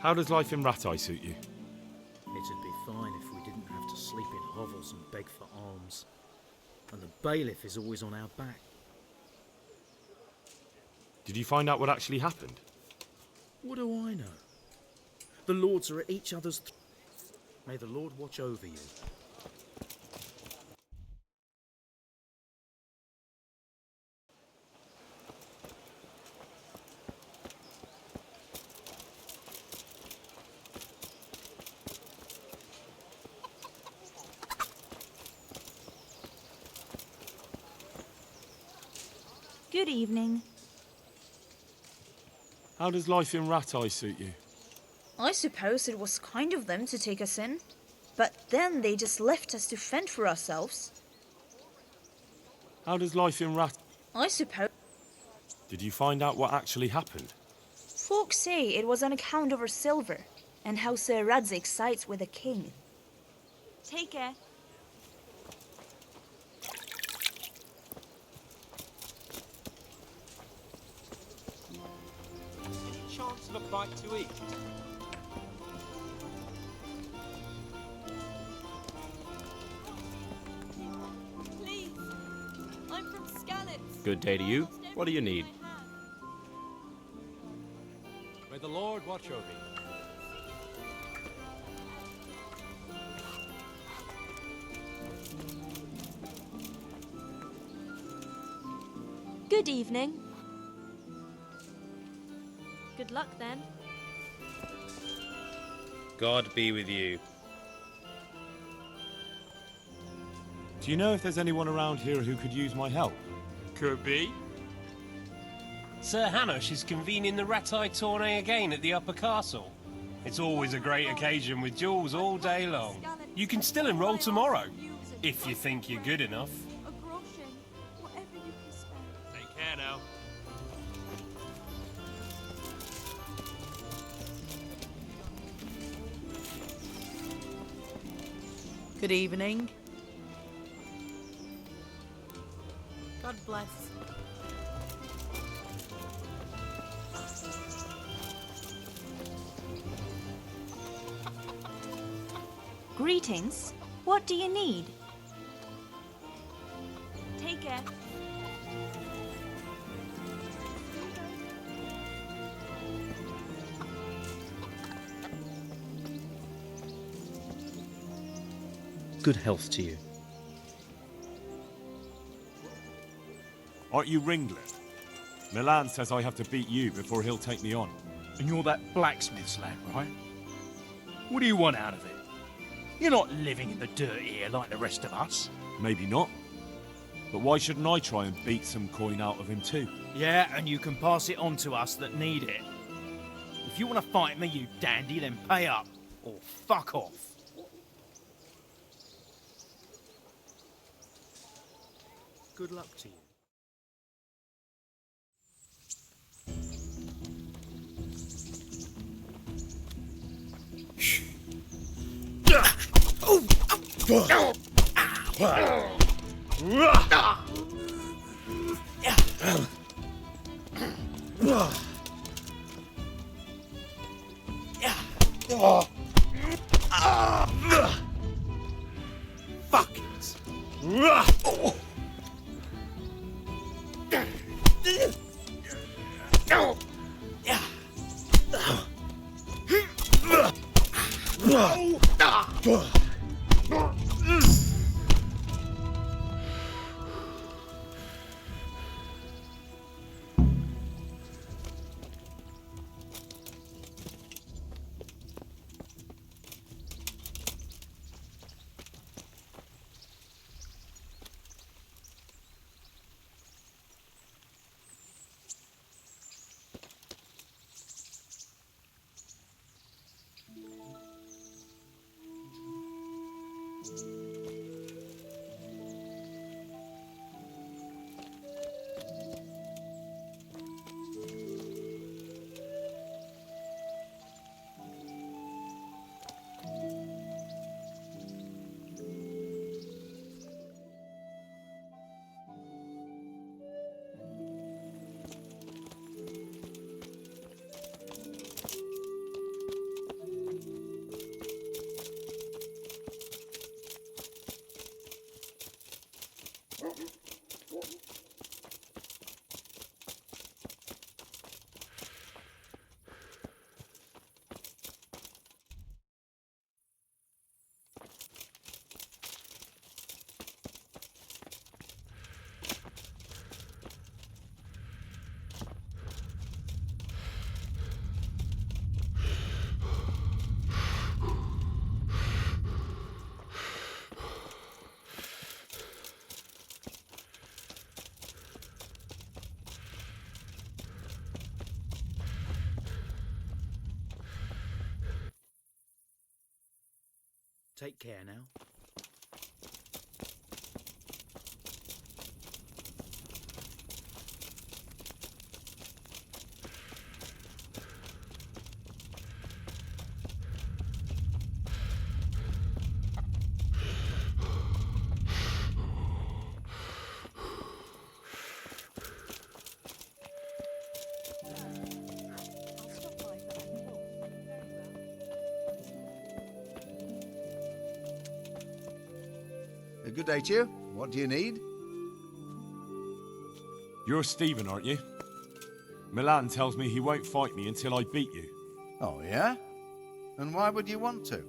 How does life in Ratai suit you? It'd be fine if we didn't have to sleep in hovels and beg for alms. And the bailiff is always on our back. Did you find out what actually happened? What do I know? The lords are at each other's May the Lord watch over you. Good evening. How does life in Ratai suit you? I suppose it was kind of them to take us in. But then they just left us to fend for ourselves. How does life in Ratai... I suppose... Did you find out what actually happened? Folks say it was on account of our silver, and how Sir Radzig sides with the king. Take care. Chance of a bite to eat? Good day to you. What do you need? May the Lord watch over you. Good evening. Good luck then. God be with you. Do you know if there's anyone around here who could use my help? Could be. Sir Hanush is convening the Ratai tourney again at the Upper Castle. It's always a great occasion with duels all day long. You can still enroll tomorrow, if you think you're good enough. Take care now. Good evening. God bless. Greetings. What do you need? Take care. Good health to you. Aren't you Ringlet? Milan says I have to beat you before he'll take me on. And you're that blacksmith's lad, right? What do you want out of it? You're not living in the dirt here like the rest of us. Maybe not. But why shouldn't I try and beat some coin out of him too? Yeah, and you can pass it on to us that need it. If you want to fight me, you dandy, then pay up. Or fuck off. Good luck to you. Fuck it. Take care now. Good day to you. What do you need? You're Stephen, aren't you? Milan tells me he won't fight me until I beat you. Oh, yeah? And why would you want to?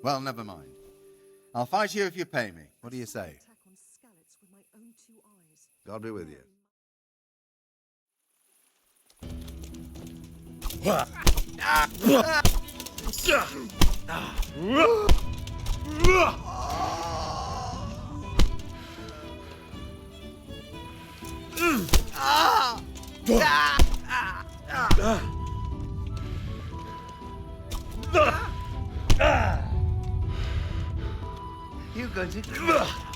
Well, never mind. I'll fight you if you pay me. What do you say? God be with you. You're going to cry.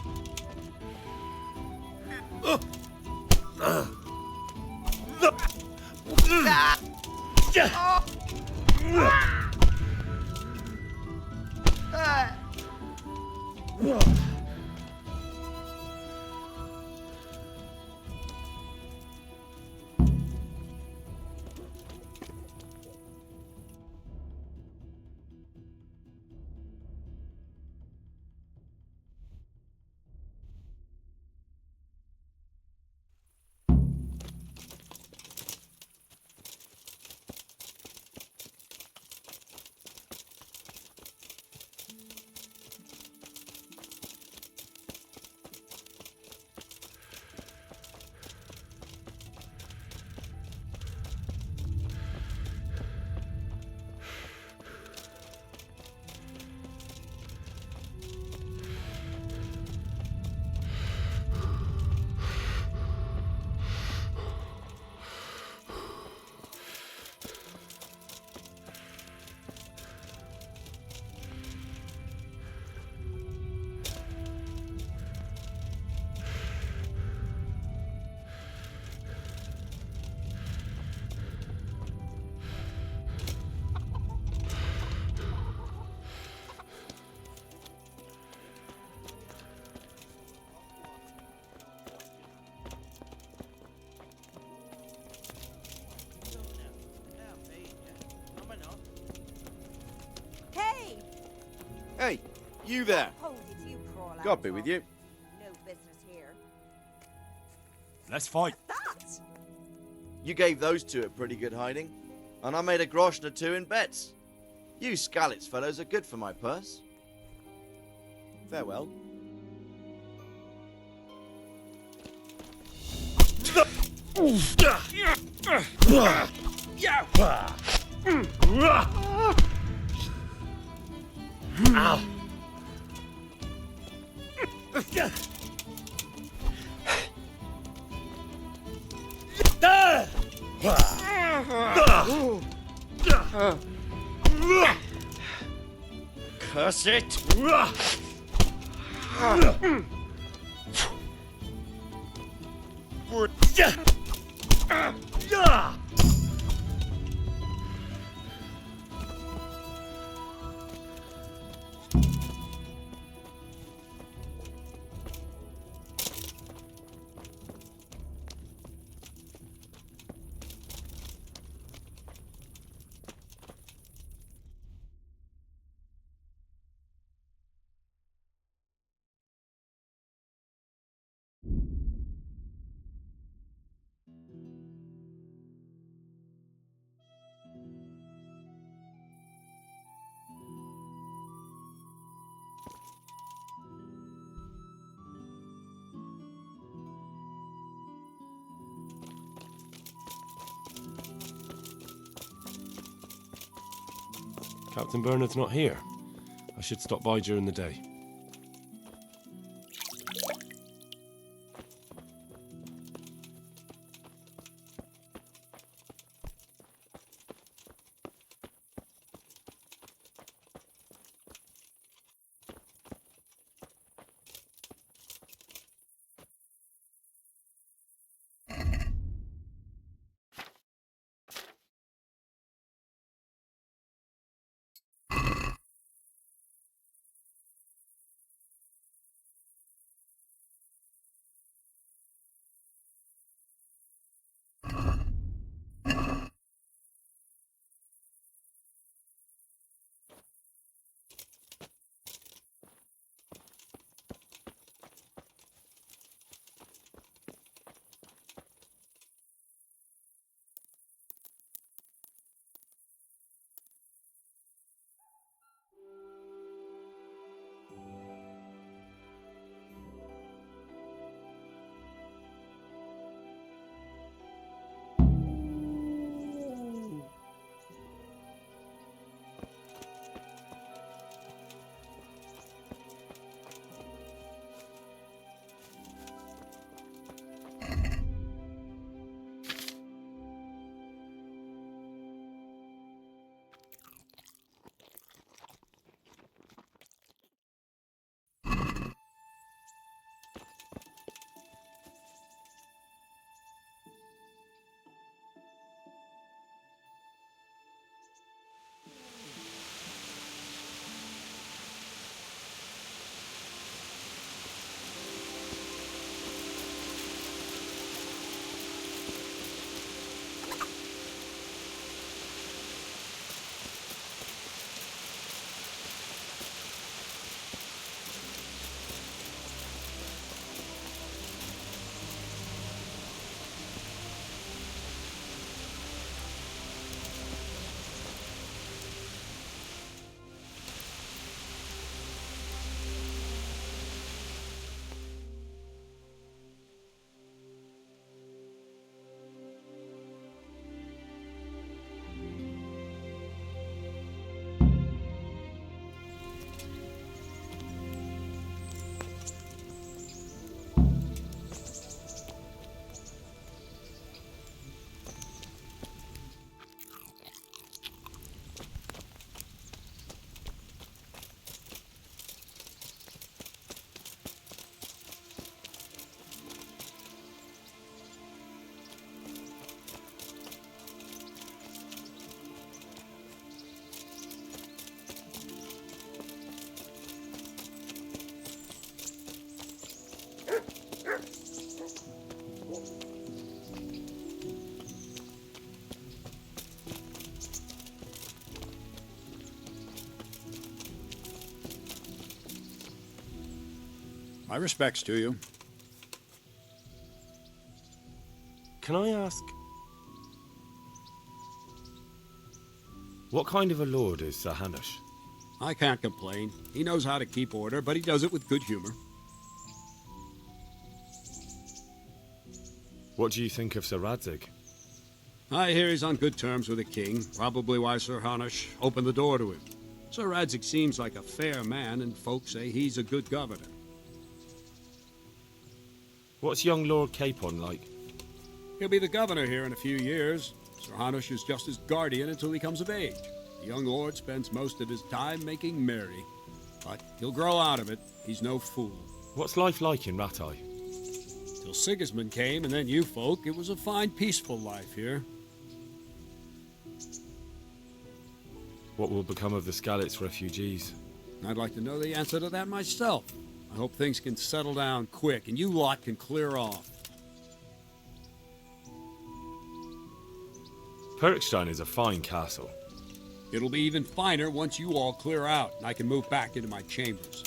Hey, you there. Oh, did you crawl out? God be with you. No business here. Let's fight. That? You gave those two a pretty good hiding, and I made a groschen or two in bets. You Skalitz fellows are good for my purse. Farewell. Ow. Curse it! Captain Bernard's not here. I should stop by during the day. My respects to you. Can I ask... What kind of a lord is Sir Hanush? I can't complain. He knows how to keep order, but he does it with good humor. What do you think of Sir Radzig? I hear he's on good terms with the king, probably why Sir Hanush opened the door to him. Sir Radzig seems like a fair man, and folks say he's a good governor. What's young Lord Capon like? He'll be the governor here in a few years. Sir Hanush is just his guardian until he comes of age. The young lord spends most of his time making merry. But he'll grow out of it. He's no fool. What's life like in Rattay? Till Sigismund came, and then you folk, it was a fine, peaceful life here. What will become of the Skalitz refugees? I'd like to know the answer to that myself. I hope things can settle down quick, and you lot can clear off. Perkstein is a fine castle. It'll be even finer once you all clear out, and I can move back into my chambers.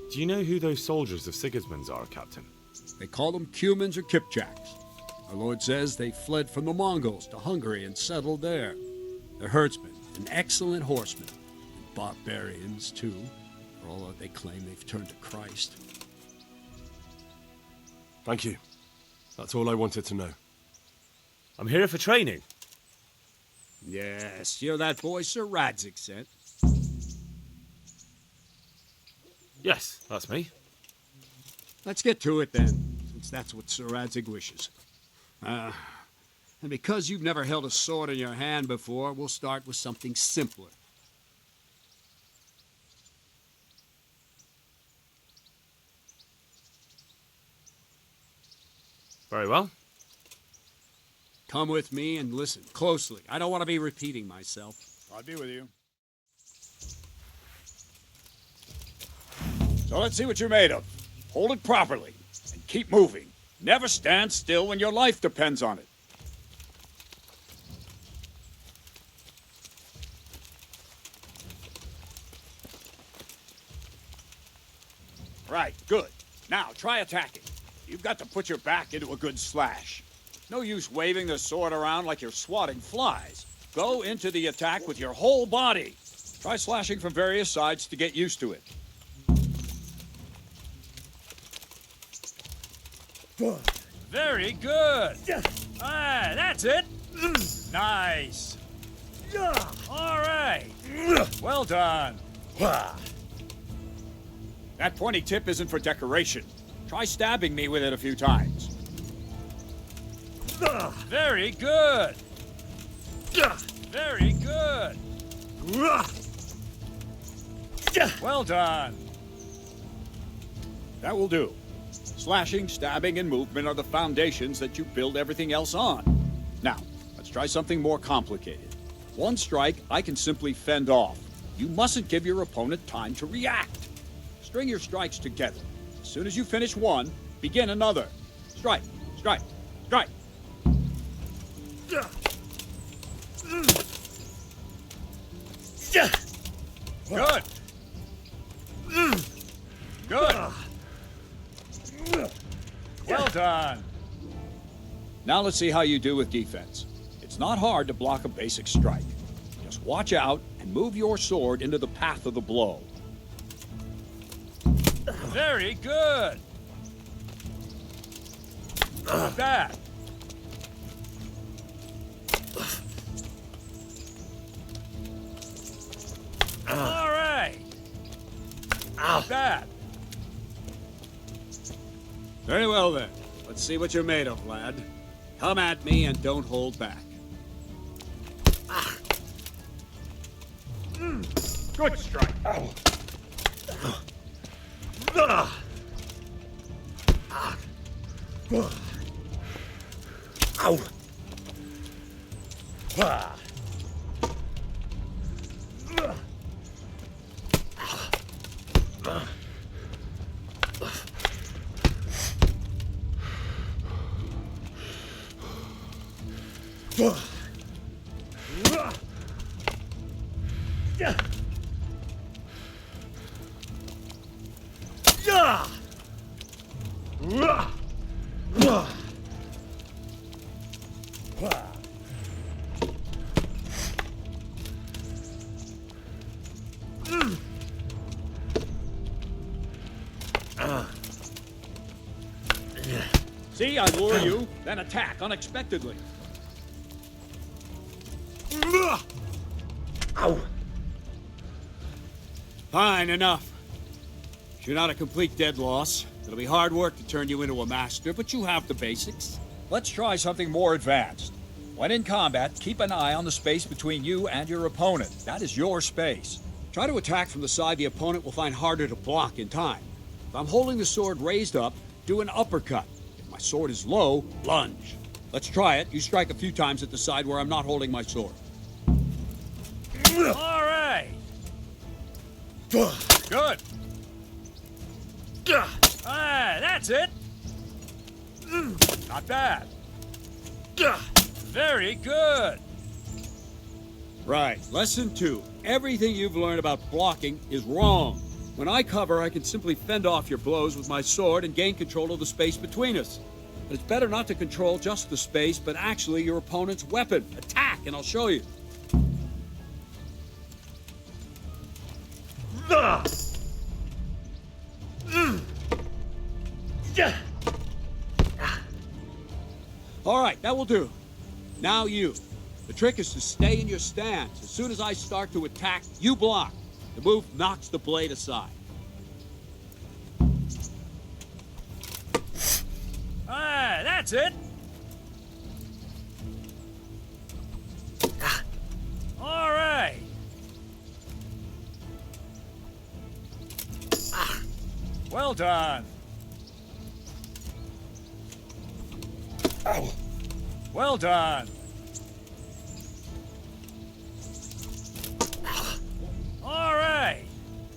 Do you know who those soldiers of Sigismund's are, Captain? They call them Cumans or Kipchaks. Our lord says they fled from the Mongols to Hungary and settled there. They're herdsmen and excellent horsemen. And barbarians, too, for all that they claim they've turned to Christ. Thank you. That's all I wanted to know. I'm here for training. Yes, you're that boy Sir Radzig sent. Yes, that's me. Let's get to it then, since that's what Sir Radzig wishes. And because you've never held a sword in your hand before, we'll start with something simpler. Very well. Come with me and listen closely. I don't want to be repeating myself. I'll be with you. So let's see what you're made of. Hold it properly and keep moving. Never stand still when your life depends on it. Right, good. Now try attacking. You've got to put your back into a good slash. No use waving the sword around like you're swatting flies. Go into the attack with your whole body. Try slashing from various sides to get used to it. Very good. Ah, that's it. Nice. All right. Well done. That pointy tip isn't for decoration. Try stabbing me with it a few times. Very good. Very good. Well done. That will do. Slashing, stabbing, and movement are the foundations that you build everything else on. Now, let's try something more complicated. One strike, I can simply fend off. You mustn't give your opponent time to react. String your strikes together. As soon as you finish one, begin another. Strike, strike, strike. Good. Good. Well done. Now let's see how you do with defense. It's not hard to block a basic strike. Just watch out and move your sword into the path of the blow. Very good. Not bad. All right. Not bad. Very well then. Let's see what you're made of, lad. Come at me and don't hold back. Good strike. Ow. See, I lure you, then attack unexpectedly. Ow! Fine, enough. You're not a complete dead loss. It'll be hard work to turn you into a master, but you have the basics. Let's try something more advanced. When in combat, keep an eye on the space between you and your opponent. That is your space. Try to attack from the side the opponent will find harder to block in time. If I'm holding the sword raised up, do an uppercut. If my sword is low, lunge. Let's try it. You strike a few times at the side where I'm not holding my sword. All right. Good. Ah, that's it. Not bad. Very good. Right. Lesson 2. Everything you've learned about blocking is wrong. When I cover, I can simply fend off your blows with my sword and gain control of the space between us. But it's better not to control just the space, but actually your opponent's weapon. Attack, and I'll show you. All right, that will do. Now you. The trick is to stay in your stance. As soon as I start to attack, you block. The move knocks the blade aside. Ah, that's it. All right. Well done. Well done. All right.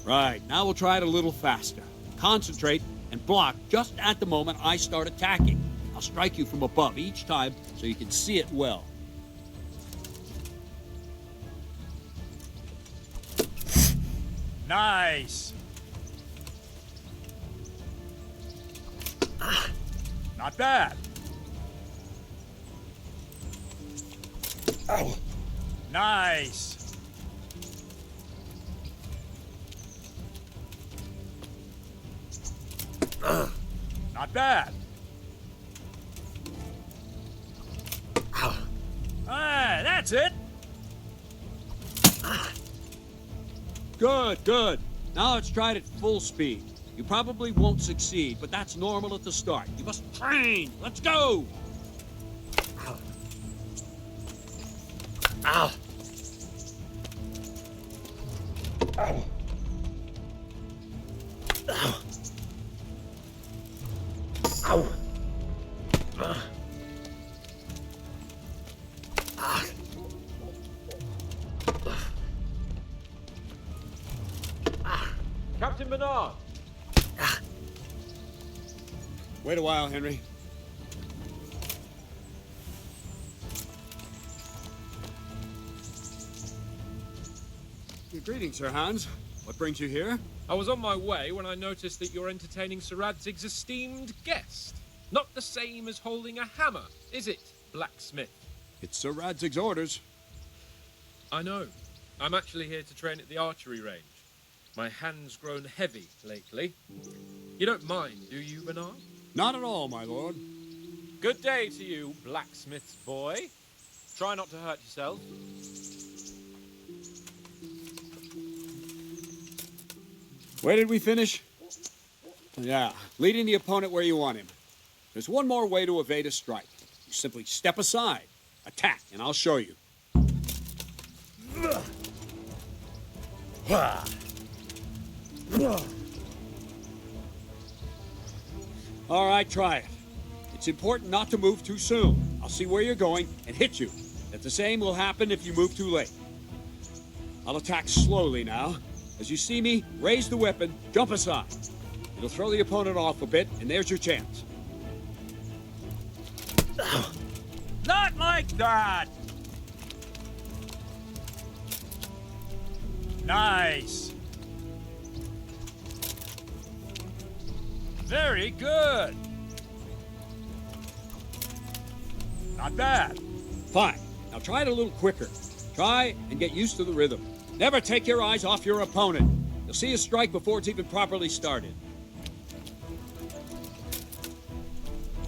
Right, now we'll try it a little faster. Concentrate and block just at the moment I start attacking. I'll strike you from above each time so you can see it well. Nice. Not bad. Nice. Not bad. Ah, that's it. Good, good. Now let's try it at full speed. You probably won't succeed, but that's normal at the start. You must train. Let's go. Ow. Ow. Ow. Ow. Ow. Captain Bernard! Wait a while, Henry. Greetings, Sir Hans. What brings you here? I was on my way when I noticed that you're entertaining Sir Radzig's esteemed guest. Not the same as holding a hammer, is it, blacksmith? It's Sir Radzig's orders. I know. I'm actually here to train at the archery range. My hand's grown heavy lately. You don't mind, do you, Bernard? Not at all, my lord. Good day to you, blacksmith's boy. Try not to hurt yourself. Where did we finish? Yeah, leading the opponent where you want him. There's one more way to evade a strike. You simply step aside, attack, and I'll show you. All right, try it. It's important not to move too soon. I'll see where you're going and hit you. That the same will happen if you move too late. I'll attack slowly now. As you see me, raise the weapon, jump aside. It'll throw the opponent off a bit, and there's your chance. Not like that! Nice! Very good. Not bad. Fine. Now try it a little quicker. Try and get used to the rhythm. Never take your eyes off your opponent. You'll see a strike before it's even properly started.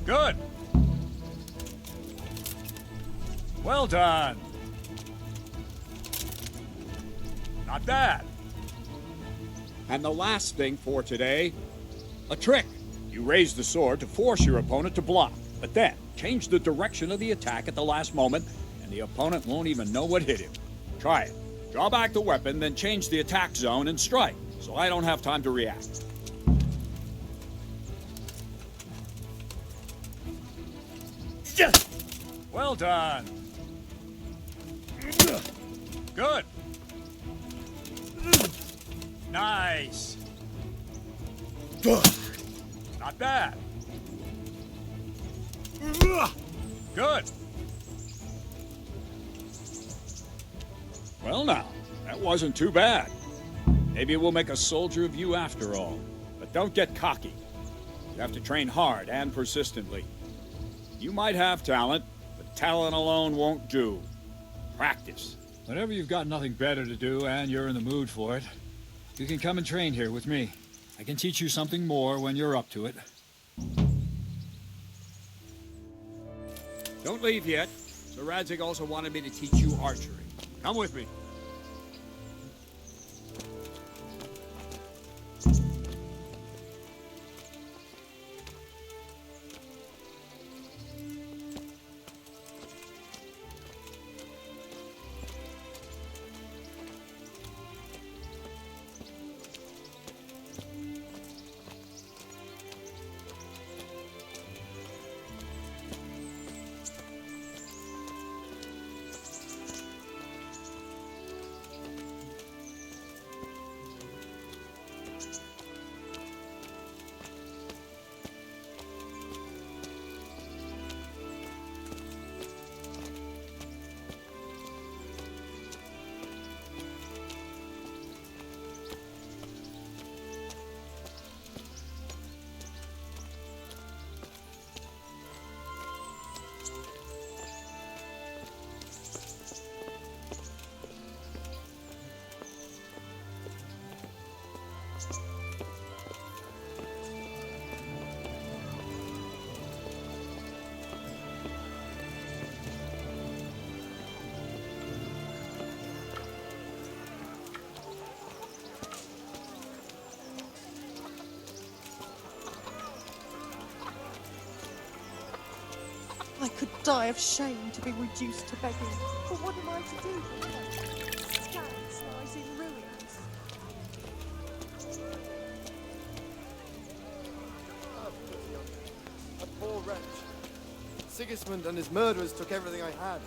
Good. Well done. Not bad. And the last thing for today, a trick. You raise the sword to force your opponent to block, but then change the direction of the attack at the last moment, and the opponent won't even know what hit him. Try it. Draw back the weapon, then change the attack zone and strike, so I don't have time to react. Well done. Good. Nice. Not bad. Good. Well now, that wasn't too bad. Maybe we'll make a soldier of you after all. But don't get cocky. You have to train hard and persistently. You might have talent, but talent alone won't do. Practice. Whenever you've got nothing better to do and you're in the mood for it, you can come and train here with me. I can teach you something more when you're up to it. Don't leave yet. Sir Radzig also wanted me to teach you archery. Come with me. I could die of shame to be reduced to begging. But what am I to do? Skalitz lies in ruins. A poor wretch. Sigismund and his murderers took everything I had.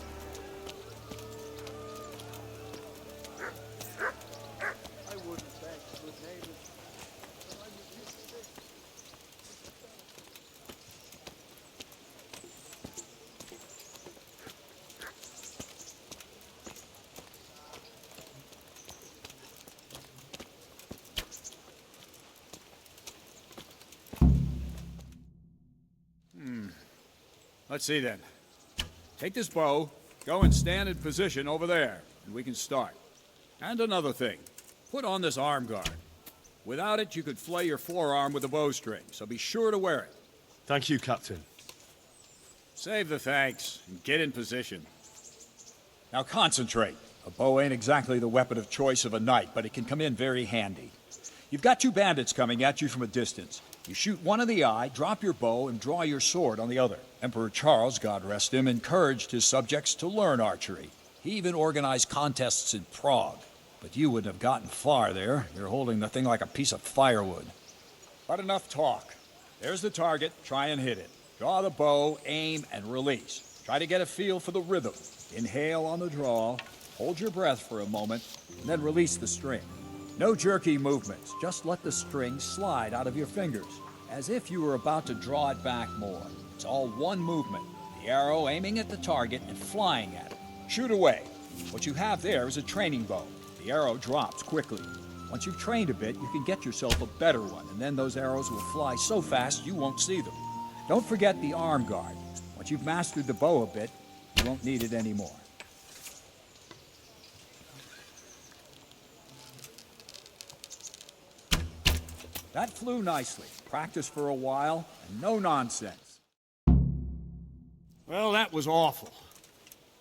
I wouldn't beg for his neighbors. But I'm reduced to this. Let's see then. Take this bow, go and stand in position over there, and we can start. And another thing, put on this arm guard. Without it, you could flay your forearm with a bowstring, so be sure to wear it. Thank you, Captain. Save the thanks, and get in position. Now concentrate. A bow ain't exactly the weapon of choice of a knight, but it can come in very handy. You've got two bandits coming at you from a distance. You shoot one in the eye, drop your bow, and draw your sword on the other. Emperor Charles, God rest him, encouraged his subjects to learn archery. He even organized contests in Prague. But you wouldn't have gotten far there. You're holding the thing like a piece of firewood. But enough talk. There's the target. Try and hit it. Draw the bow, aim, and release. Try to get a feel for the rhythm. Inhale on the draw, hold your breath for a moment, and then release the string. No jerky movements, just let the string slide out of your fingers, as if you were about to draw it back more. It's all one movement, the arrow aiming at the target and flying at it. Shoot away. What you have there is a training bow. The arrow drops quickly. Once you've trained a bit, you can get yourself a better one, and then those arrows will fly so fast you won't see them. Don't forget the arm guard. Once you've mastered the bow a bit, you won't need it anymore. That flew nicely. Practice for a while, and no nonsense. Well, that was awful.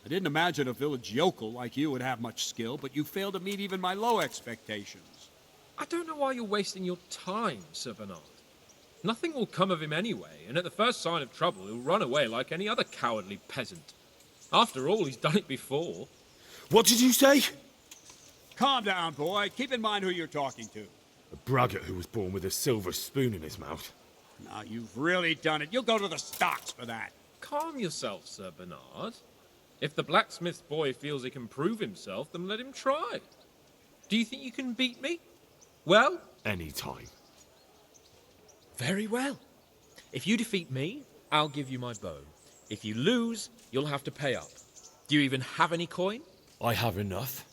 I didn't imagine a village yokel like you would have much skill, but you failed to meet even my low expectations. I don't know why you're wasting your time, Sir Bernard. Nothing will come of him anyway, and at the first sign of trouble, he'll run away like any other cowardly peasant. After all, he's done it before. What did you say? Calm down, boy. Keep in mind who you're talking to. A braggart who was born with a silver spoon in his mouth. Now, you've really done it. You'll go to the stocks for that. Calm yourself, Sir Bernard. If the blacksmith's boy feels he can prove himself, then let him try. Do you think you can beat me? Well? Any time. Very well. If you defeat me, I'll give you my bow. If you lose, you'll have to pay up. Do you even have any coin? I have enough.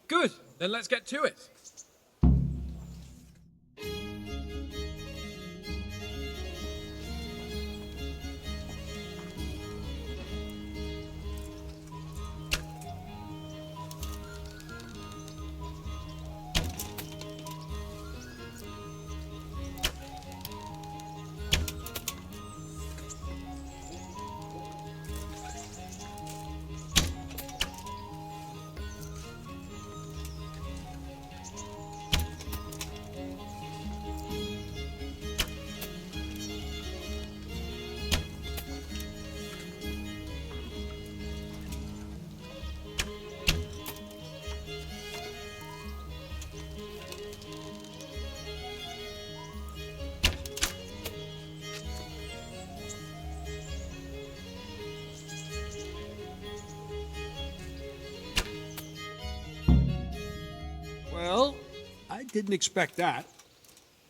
Good. Then let's get to it. Well, I didn't expect that.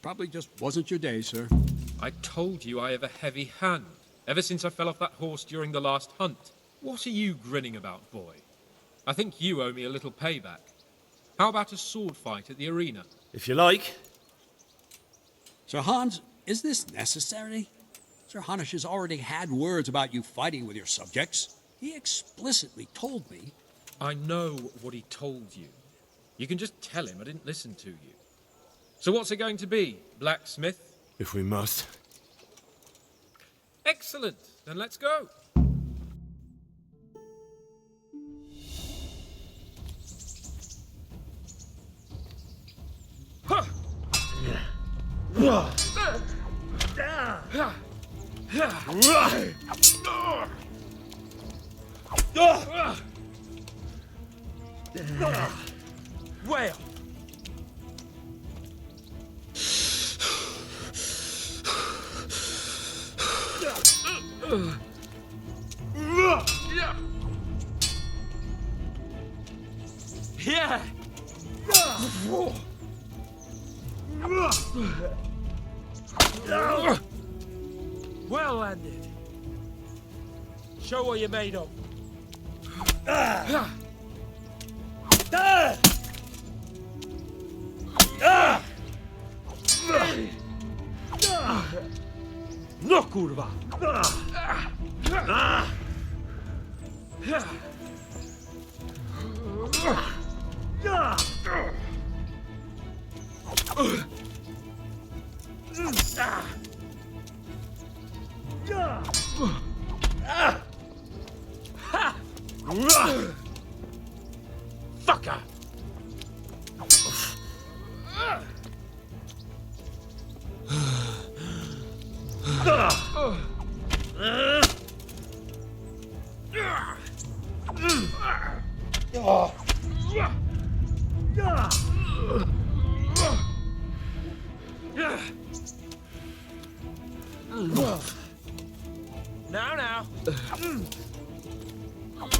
Probably just wasn't your day, sir. I told you I have a heavy hand, ever since I fell off that horse during the last hunt. What are you grinning about, boy? I think you owe me a little payback. How about a sword fight at the arena? If you like. Sir Hans, is this necessary? Sir Hanush has already had words about you fighting with your subjects. He explicitly told me. I know what he told you. You can just tell him I didn't listen to you. So what's it going to be, blacksmith? If we must. Excellent. Then let's go. Well. Yeah. Well landed. Show what you're made of. No kurwa. Fucker.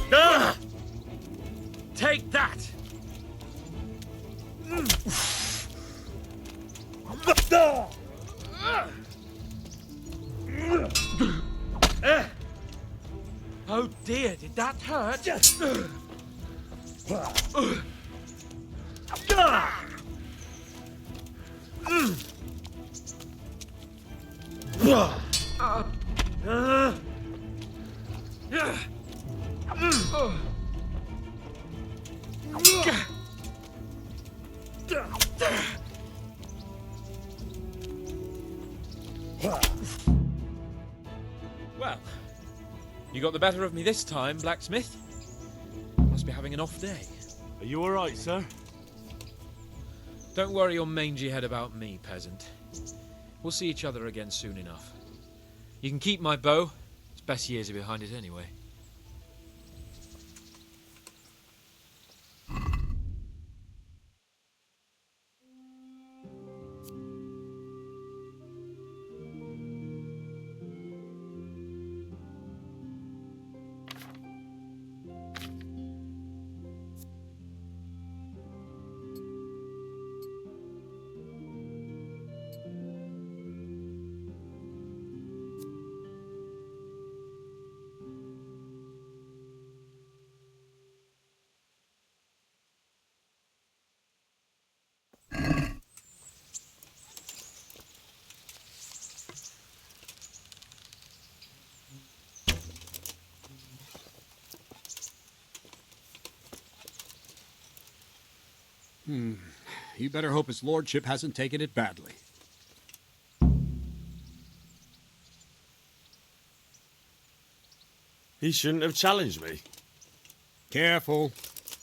Now. Take that. Oh dear, did that hurt? Well, you got the better of me this time, blacksmith. Must be having an off day. Are you alright, sir? Don't worry your mangy head about me, peasant. We'll see each other again soon enough. You can keep my bow. Its best years are behind it anyway. You better hope his lordship hasn't taken it badly. He shouldn't have challenged me. Careful.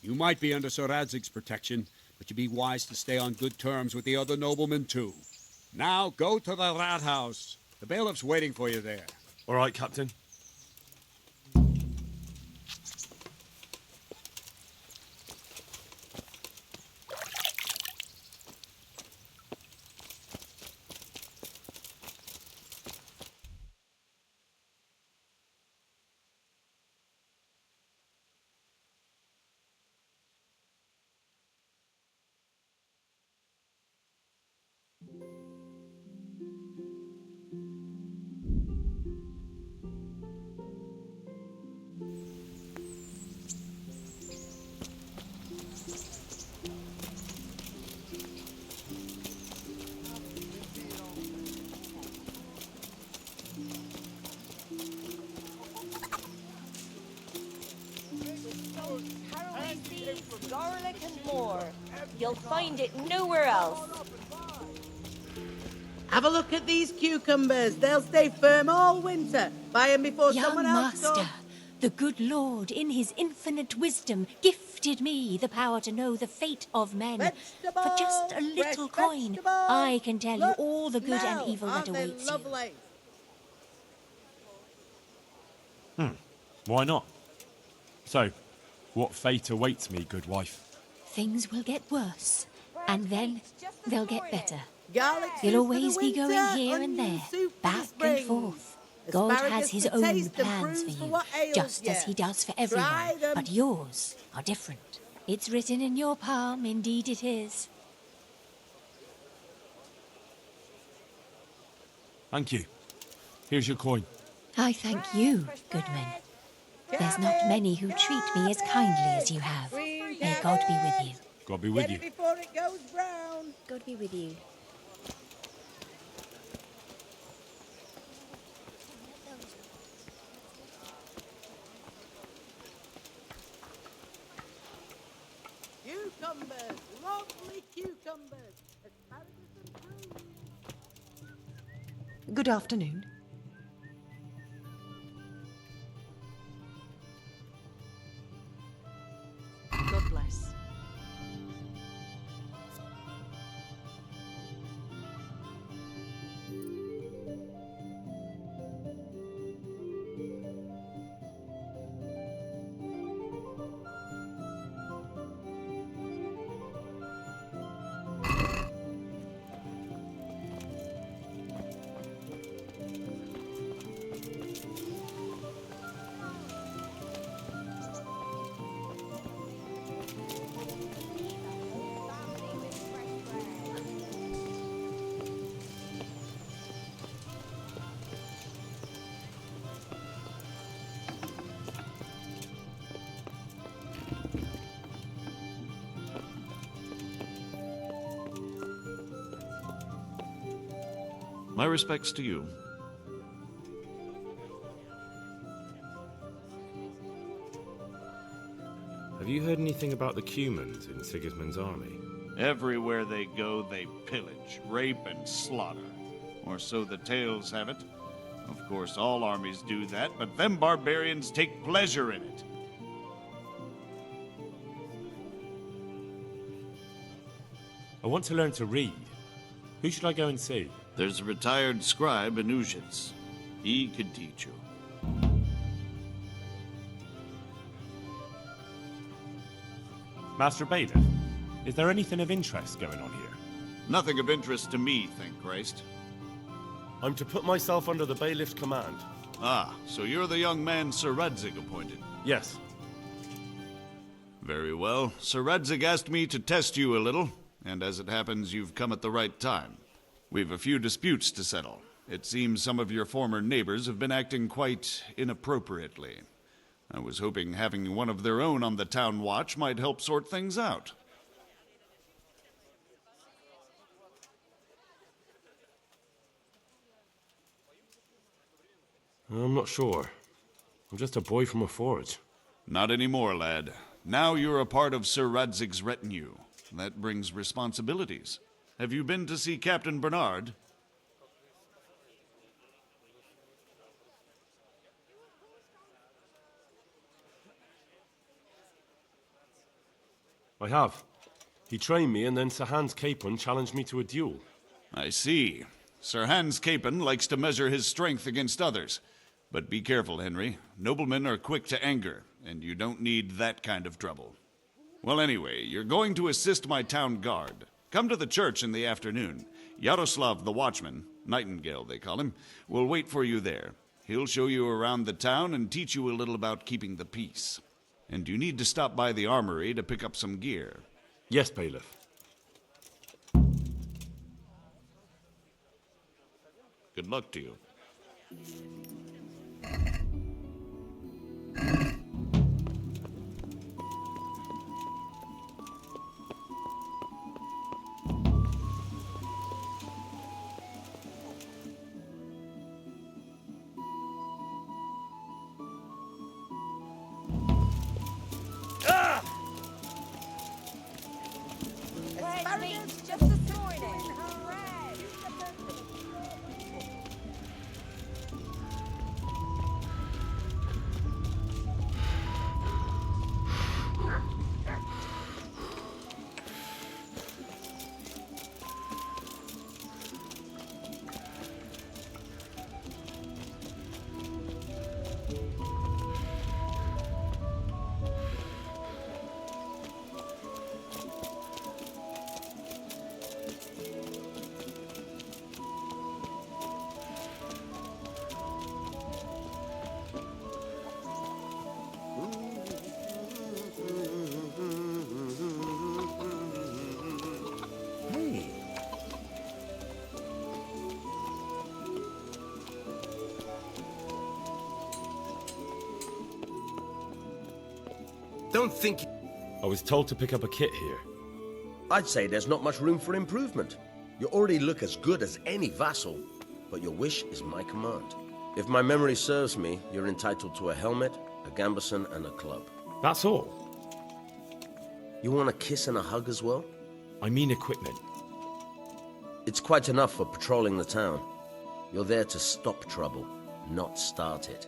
You might be under Sir Radzig's protection, but you'd be wise to stay on good terms with the other noblemen too. Now go to the rat house. The bailiff's waiting for you there. All right, Captain. Garlic and more. You'll find it nowhere else. Have a look at these cucumbers. They'll stay firm all winter. Buy 'em before Young someone else master, does. the good Lord, in his infinite wisdom, gifted me the power to know the fate of men. For just a little fresh coin, vegetables. I can tell you Look, all the good smell. and evil that Aren't they awaits you. lovely? Why not? So, what fate awaits me, good wife? Things will get worse, and then they'll get better. Garlic soup You'll for always the be going winter, here and onion there, soup for the back and spring. forth. God Asparagus has his for own taste and plans prunes for for you, what ails just ya. as he does for Try everyone. them. But yours are different. It's written in your palm, indeed it is. Thank you. Here's your coin. I thank you, Goodman. There's not many who treat me as kindly as you have. May God be with you. God be with Get you. it before it goes brown. God be with you. Cucumbers, lovely cucumbers. Asparagus and prunes. Good afternoon. God bless. My respects to you. Have you heard anything about the Cumans in Sigismund's army? Everywhere they go, they pillage, rape, and slaughter. Or so the tales have it. Of course, all armies do that, but them barbarians take pleasure in it. I want to learn to read. Who should I go and see? There's a retired scribe in Uzhitz. He could teach you. Master Bailiff, is there anything of interest going on here? Nothing of interest to me, thank Christ. I'm to put myself under the bailiff's command. Ah, so you're the young man Sir Radzig appointed? Yes. Very well. Sir Radzig asked me to test you a little, and as it happens, you've come at the right time. We've a few disputes to settle. It seems some of your former neighbors have been acting quite inappropriately. I was hoping having one of their own on the town watch might help sort things out. I'm not sure. I'm just a boy from a forge. Not anymore, lad. Now you're a part of Sir Radzig's retinue. That brings responsibilities. Have you been to see Captain Bernard? I have. He trained me, and then Sir Hans Capon challenged me to a duel. I see. Sir Hans Capon likes to measure his strength against others. But be careful, Henry. Noblemen are quick to anger, and you don't need that kind of trouble. Well, anyway, you're going to assist my town guard. Come to the church in the afternoon. Yaroslav the watchman, Nightingale they call him, will wait for you there. He'll show you around the town and teach you a little about keeping the peace. And you need to stop by the armory to pick up some gear. Yes, Bailiff. Good luck to you. Asparagus just this morning. Hooray! Don't think... I was told to pick up a kit here. I'd say there's not much room for improvement. You already look as good as any vassal, but your wish is my command. If my memory serves me, you're entitled to a helmet, a gambeson, and a club. That's all? You want a kiss and a hug as well? I mean equipment. It's quite enough for patrolling the town. You're there to stop trouble, not start it.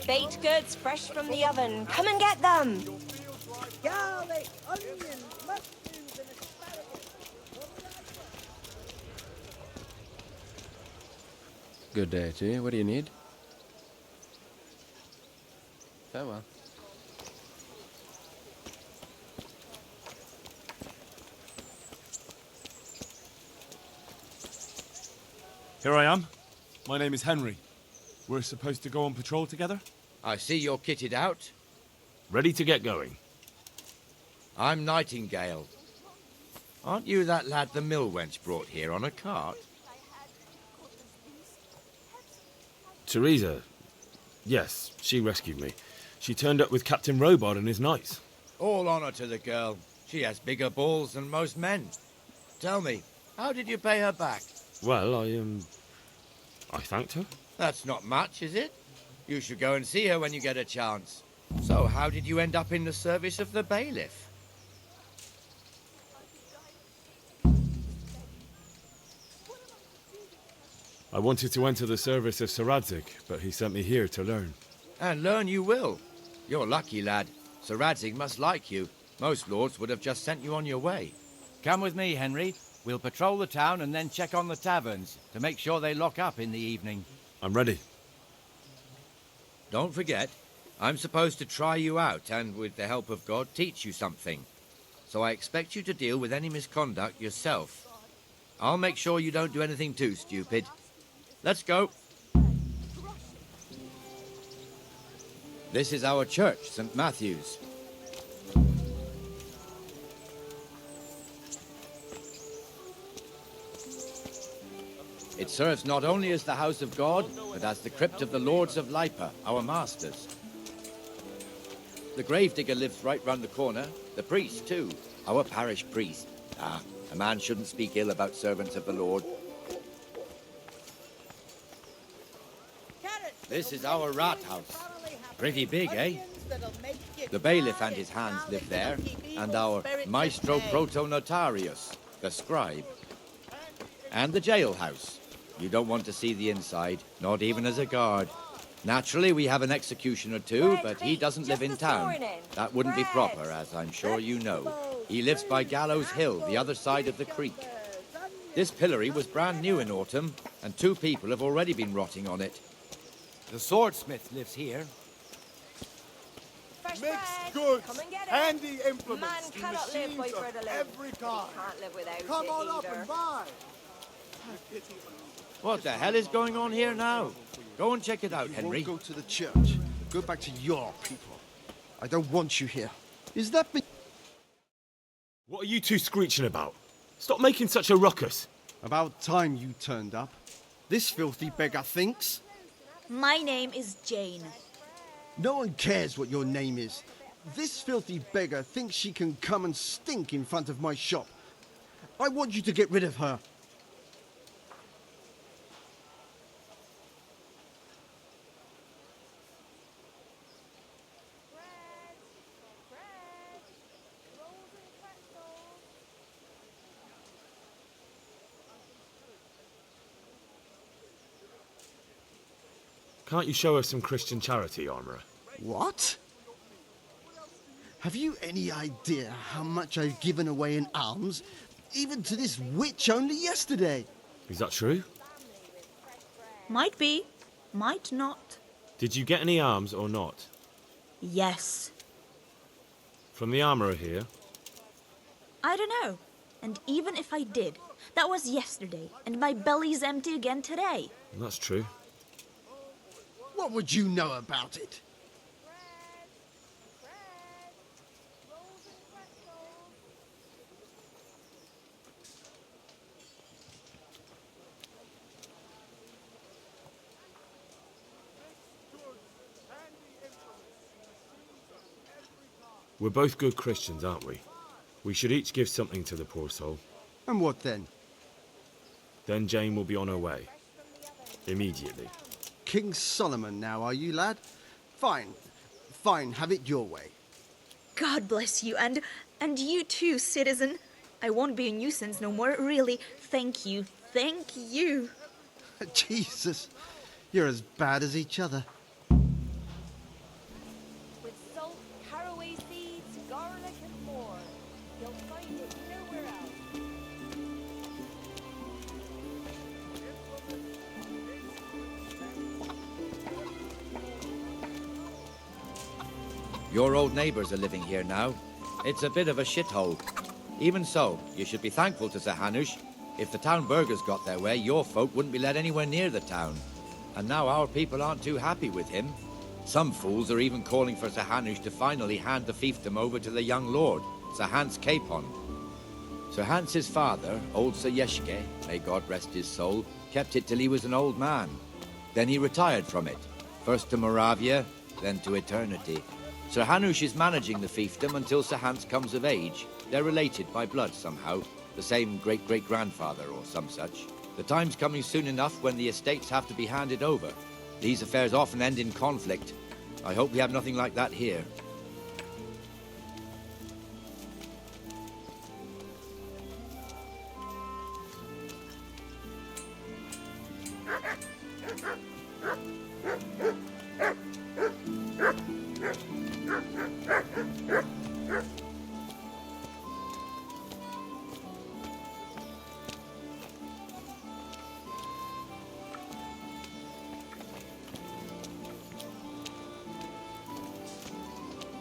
Baked goods fresh from the oven. Come and get them. Garlic, onions, mushrooms, and asparagus. Good day to you. What do you need? Farewell. Here I am. My name is Henry. We're supposed to go on patrol together? I see you're kitted out. Ready to get going. I'm Nightingale. Aren't you that lad the mill wench brought here on a cart? Teresa. Yes, she rescued me. She turned up with Captain Robard and his knights. All honor to the girl. She has bigger balls than most men. Tell me, how did you pay her back? Well, I thanked her. That's not much, is it? You should go and see her when you get a chance. So, how did you end up in the service of the bailiff? I wanted to enter the service of Sir Radzig, but he sent me here to learn. And learn you will. You're lucky, lad. Sir Radzig must like you. Most lords would have just sent you on your way. Come with me, Henry. We'll patrol the town and then check on the taverns to make sure they lock up in the evening. I'm ready. Don't forget, I'm supposed to try you out and, with the help of God, teach you something. So I expect you to deal with any misconduct yourself. I'll make sure you don't do anything too stupid. Let's go. This is our church, St. Matthew's. It serves not only as the house of God, but as the crypt of the lords of Lipa, our masters. The gravedigger lives right round the corner. The priest, too. Our parish priest. Ah, a man shouldn't speak ill about servants of the Lord. This is our rat house. Pretty big, eh? The bailiff and his hands live there, and our maestro proto-notarius, the scribe. And the jailhouse. You don't want to see the inside, not even as a guard. Naturally, we have an executioner too, but he doesn't live in town. That wouldn't be proper, as I'm sure you know. He lives by Gallows Hill, the other side of the creek. This pillory was brand new in autumn, and 2 people have already been rotting on it. The swordsmith lives here. Mixed goods, handy implements, Man cannot live by machines bread of alone. every kind. Can't live without Come it on up either. and buy. What the hell is going on here now? Go and check it out, Henry. You won't go to the church. Go back to your people. I don't want you here. Is that... What are you two screeching about? Stop making such a ruckus. About time you turned up. This filthy beggar thinks. My name is Jane. No one cares what your name is. This filthy beggar thinks she can come and stink in front of my shop. I want you to get rid of her. Can't you show us some Christian charity, Armourer? What? Have you any idea how much I've given away in alms? Even to this witch only yesterday. Is that true? Might be, might not. Did you get any arms or not? Yes. From the Armourer here? I don't know. And even if I did, that was yesterday, and my belly's empty again today. That's true. What would you know about it? We're both good Christians, aren't we? We should each give something to the poor soul. And what then? Then Jane will be on her way. Immediately. King Solomon now, are you, lad? Fine. Fine, have it your way. God bless you, and you too, citizen. I won't be a nuisance no more, really. Thank you, thank you. Jesus, you're as bad as each other. Your old neighbors are living here now. It's a bit of a shithole. Even so, you should be thankful to Sir Hanush. If the town burghers got their way, your folk wouldn't be let anywhere near the town. And now our people aren't too happy with him. Some fools are even calling for Sir Hanush to finally hand the fiefdom over to the young lord, Sir Hans Capon. Sir Hans's father, old Sir Yeshke, may God rest his soul, kept it till he was an old man. Then he retired from it, first to Moravia, then to eternity. Sir Hanush is managing the fiefdom until Sir Hans comes of age. They're related by blood somehow, the same great-great-grandfather or some such. The time's coming soon enough when the estates have to be handed over. These affairs often end in conflict. I hope we have nothing like that here.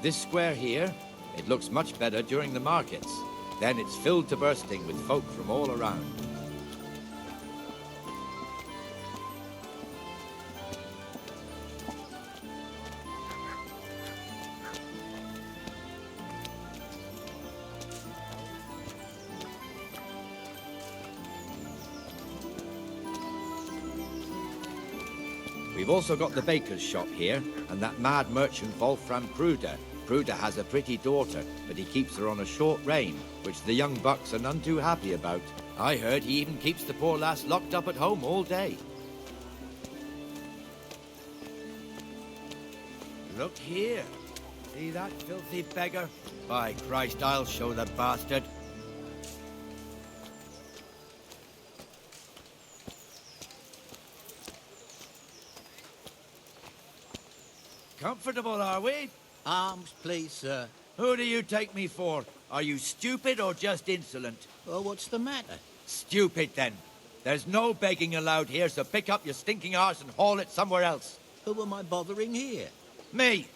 This square here, it looks much better during the markets. Then it's filled to bursting with folk from all around. We've also got the baker's shop here, and that mad merchant Wolfram Pruder. Pruder has a pretty daughter, but he keeps her on a short rein, which the young bucks are none too happy about. I heard he even keeps the poor lass locked up at home all day. Look here. See that filthy beggar? By Christ, I'll show the bastard. Comfortable, are we? Arms, please, sir. Who do you take me for? Are you stupid or just insolent? Well, what's the matter? Stupid, then. There's no begging allowed here, so pick up your stinking arse and haul it somewhere else. Who am I bothering here? Me.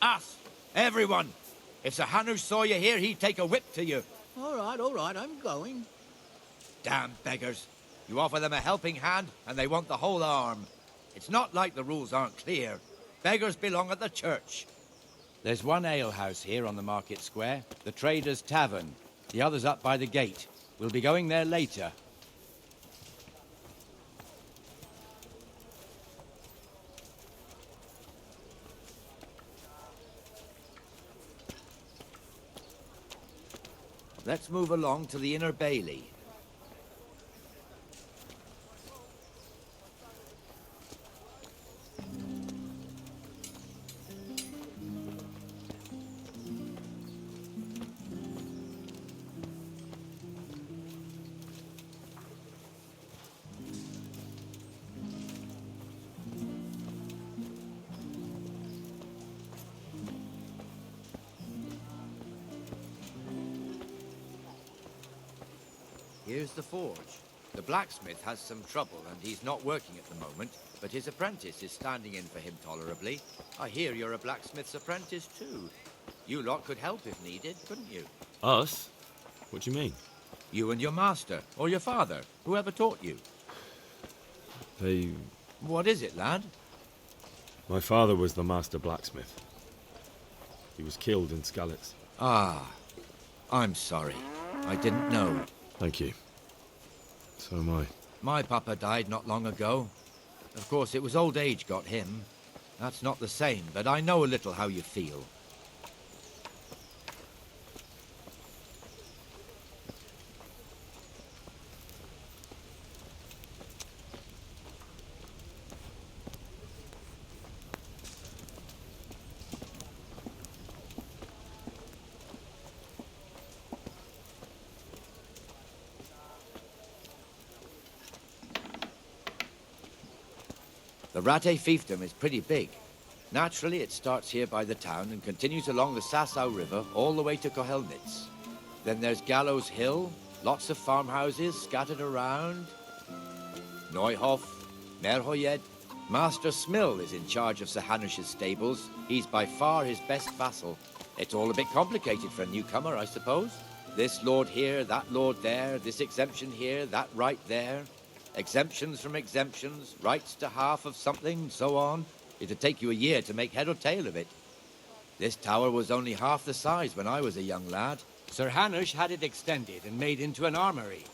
Us. Everyone. If Sir Hanush saw you here, he'd take a whip to you. All right, I'm going. Damn beggars. You offer them a helping hand, and they want the whole arm. It's not like the rules aren't clear. Beggars belong at the church. There's one alehouse here on the market square, the Trader's Tavern. The other's up by the gate. We'll be going there later. Let's move along to the Inner Bailey. Here's the forge. The blacksmith has some trouble and he's not working at the moment, but his apprentice is standing in for him tolerably. I hear you're a blacksmith's apprentice too. You lot could help if needed, couldn't you? Us? What do you mean? You and your master, or your father, whoever taught you. They... What is it, lad? My father was the master blacksmith. He was killed in Skalitz. Ah, I'm sorry. I didn't know. Thank you. So am I. My papa died not long ago. Of course, it was old age got him. That's not the same, but I know a little how you feel. The Rate fiefdom is pretty big. Naturally, it starts here by the town and continues along the Sasau River all the way to Kohelnitz. Then there's Gallows Hill, lots of farmhouses scattered around. Neuhof, Merhoyed, Master Smill is in charge of Sir Hanush's stables. He's by far his best vassal. It's all a bit complicated for a newcomer, I suppose. This lord here, that lord there, this exemption here, that right there. Exemptions from exemptions, rights to half of something, so on. It'd take you a year to make head or tail of it. This tower was only half the size when I was a young lad. Sir Hanush had it extended and made into an armory.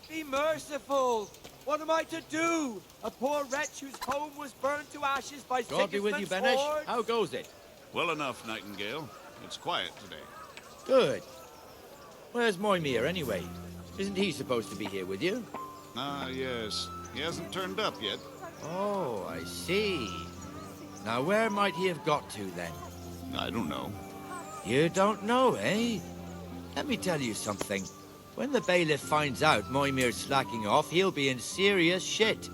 Be merciful! What am I to do? A poor wretch whose home was burned to ashes by God be with you, Sigismund's Benesh. horde? How goes it? Well enough, Nightingale. It's quiet today. Good. Where's Moimir, anyway? Isn't he supposed to be here with you? Ah, yes. He hasn't turned up yet. Oh, I see. Now, where might he have got to, then? I don't know. You don't know, eh? Let me tell you something. When the bailiff finds out Moimir's slacking off, he'll be in serious shit.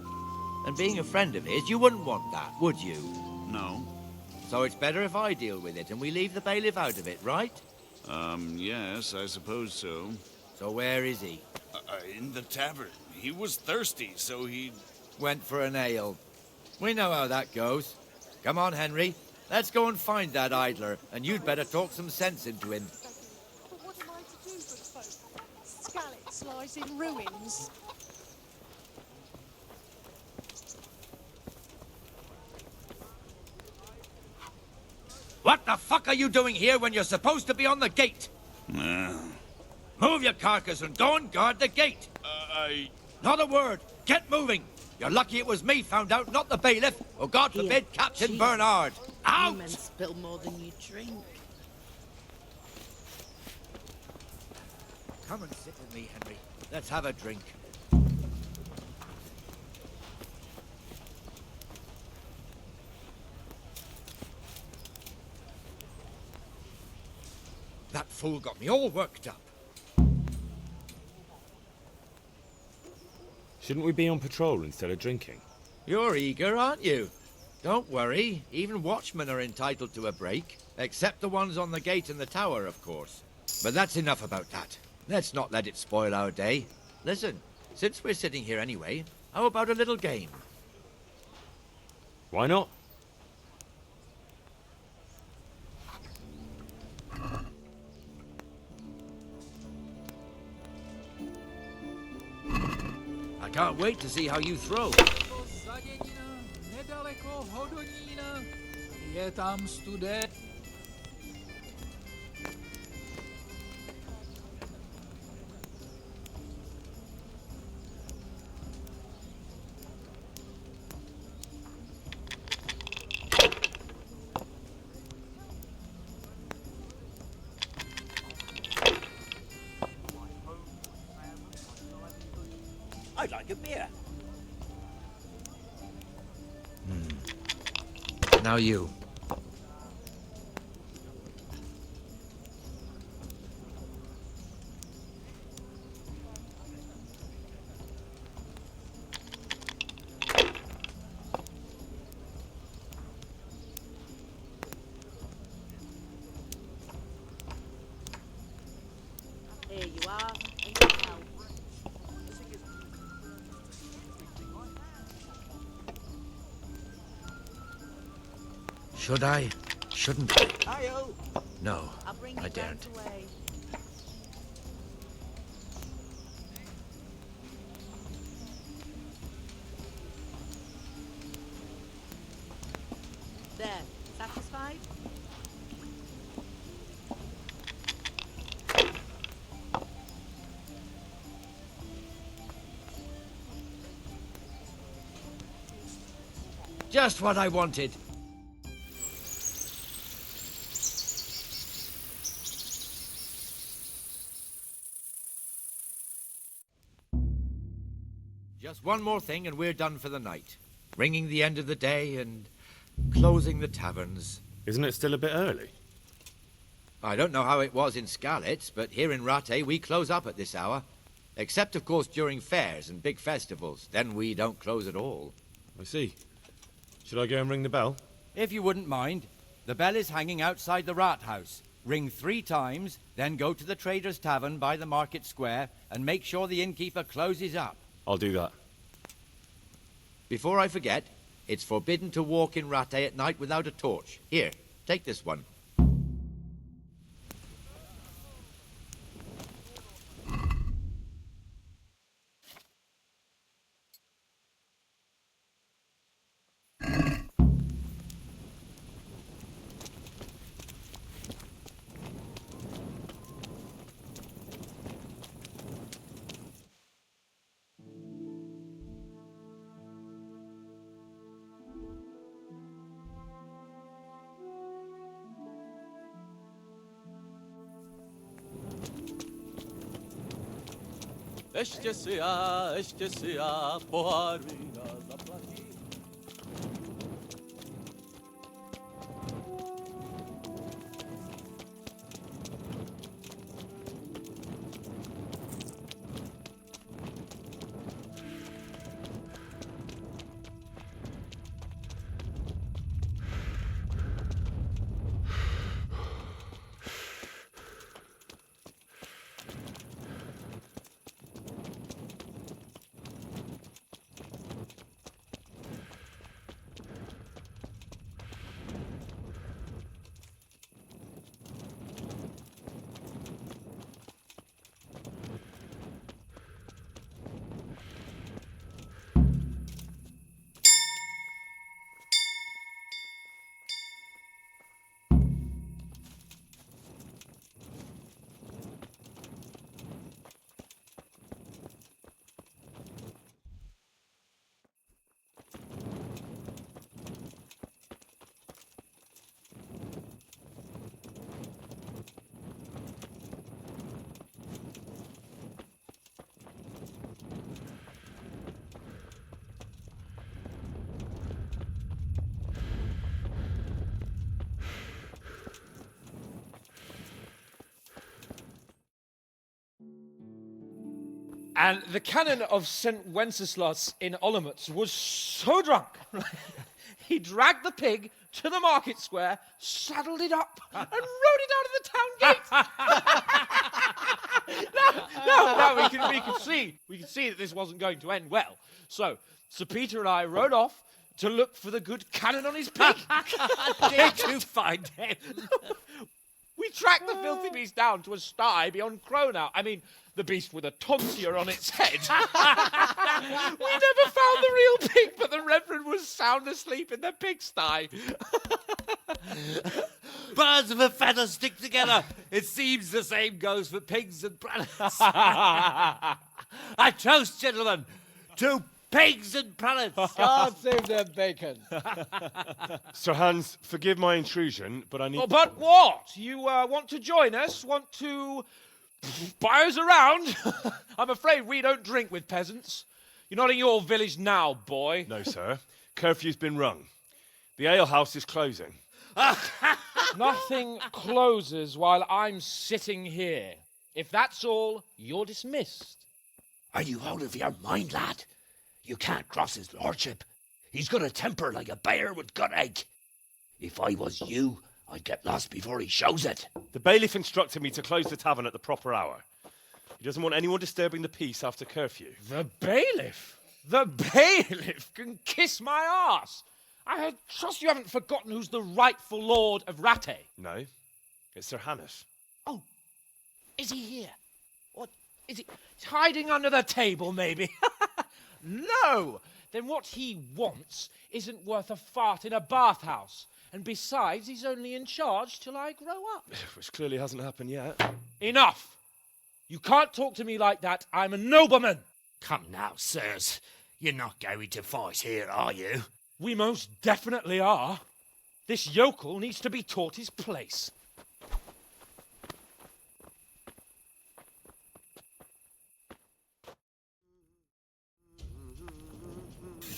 And being a friend of his, you wouldn't want that, would you? No. So it's better if I deal with it and we leave the bailiff out of it, right? Yes, I suppose so. So where is he? In the tavern. He was thirsty, so he... Went for an ale. We know how that goes. Come on, Henry. Let's go and find that idler, and you'd better talk some sense into him. But what am I to do, good folk? Skalitz lies in ruins. What the fuck are you doing here when you're supposed to be on the gate? Move your carcass and go and guard the gate. Not a word. Get moving. You're lucky it was me found out, not the bailiff, or God forbid, Captain Bernard. Out! You men spill more than you drink. Come and sit with me, Henry. Let's have a drink. That fool got me all worked up. Shouldn't we be on patrol instead of drinking? You're eager, aren't you? Don't worry. Even watchmen are entitled to a break. Except the ones on the gate and the tower, of course. But that's enough about that. Let's not let it spoil our day. Listen, since we're sitting here anyway, how about a little game? Why not? I can't wait to see how you throw. Je tam student. I'd like a beer. Now you. Here you are. Should I? Shouldn't I? Hi-yo. No, I'll bring I you daren't. back away. There, satisfied? Just what I wanted. Just one more thing and we're done for the night. Ringing the end of the day and closing the taverns. Isn't it still a bit early? I don't know how it was in Skalitz, but here in Rattay we close up at this hour. Except, of course, during fairs and big festivals. Then we don't close at all. I see. Should I go and ring the bell? If you wouldn't mind. The bell is hanging outside the rat house. Ring 3 times, then go to the Trader's Tavern by the market square and make sure the innkeeper closes up. I'll do that. Before I forget, it's forbidden to walk in Rattay at night without a torch. Here, take this one. Ještě si já pohár vína zaplatím. And the canon of St. Wenceslaus in Olomouc was so drunk, he dragged the pig to the market square, saddled it up, and rode it out of the town gate. No, we can see that this wasn't going to end well. So, Sir Peter and I rode off to look for the good canon on his pig. Did you find him? We tracked the filthy beast down to a sty beyond Cronau. I mean, the beast with a tonsure on its head. We never found the real pig, but the Reverend was sound asleep in the pigsty. Birds of a feather stick together. It seems the same goes for pigs and planets. I toast, gentlemen, to pigs and planets. God save their bacon. Sir Hans, forgive my intrusion, but I need... Oh, but what? You want to join us? Want to buy us around? I'm afraid we don't drink with peasants. You're not in your village now, boy. No, sir. Curfew's been rung. The alehouse is closing. Nothing closes while I'm sitting here. If that's all, you're dismissed. Are you out of your mind, lad? You can't cross his lordship. He's got a temper like a bear with gut ache. If I was you, I'd get lost before he shows it. The bailiff instructed me to close the tavern at the proper hour. He doesn't want anyone disturbing the peace after curfew. The bailiff? The bailiff can kiss my arse. I trust you haven't forgotten who's the rightful lord of Rattay. No, it's Sir Hannes. Oh, is he here? What, is he he's hiding under the table, maybe? No! Then what he wants isn't worth a fart in a bathhouse. And besides, he's only in charge till I grow up. Which clearly hasn't happened yet. Enough! You can't talk to me like that. I'm a nobleman. Come now, sirs. You're not going to fight here, are you? We most definitely are. This yokel needs to be taught his place.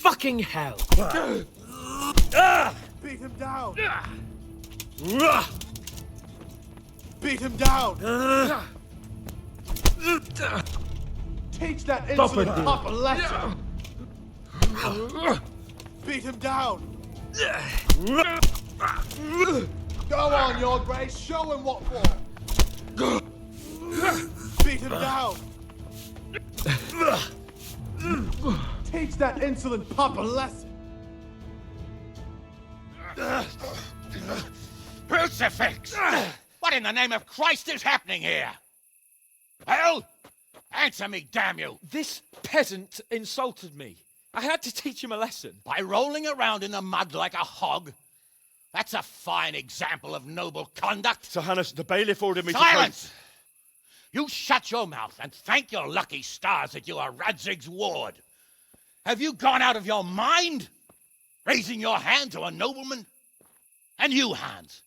fucking hell! Beat him down! Beat him down! Teach that insolent pup a lesson! Beat him down! Go on, Your Grace, show him what for! Beat him down! Teach that insolent pup a lesson! Crucifix! What in the name of Christ is happening here? Well, answer me, damn you! This peasant insulted me. I had to teach him a lesson. By rolling around in the mud like a hog? That's a fine example of noble conduct. Sir Hanush, the bailiff ordered me Silence! You shut your mouth and thank your lucky stars that you are Radzig's ward. Have you gone out of your mind? Raising your hand to a nobleman? And you, Hans,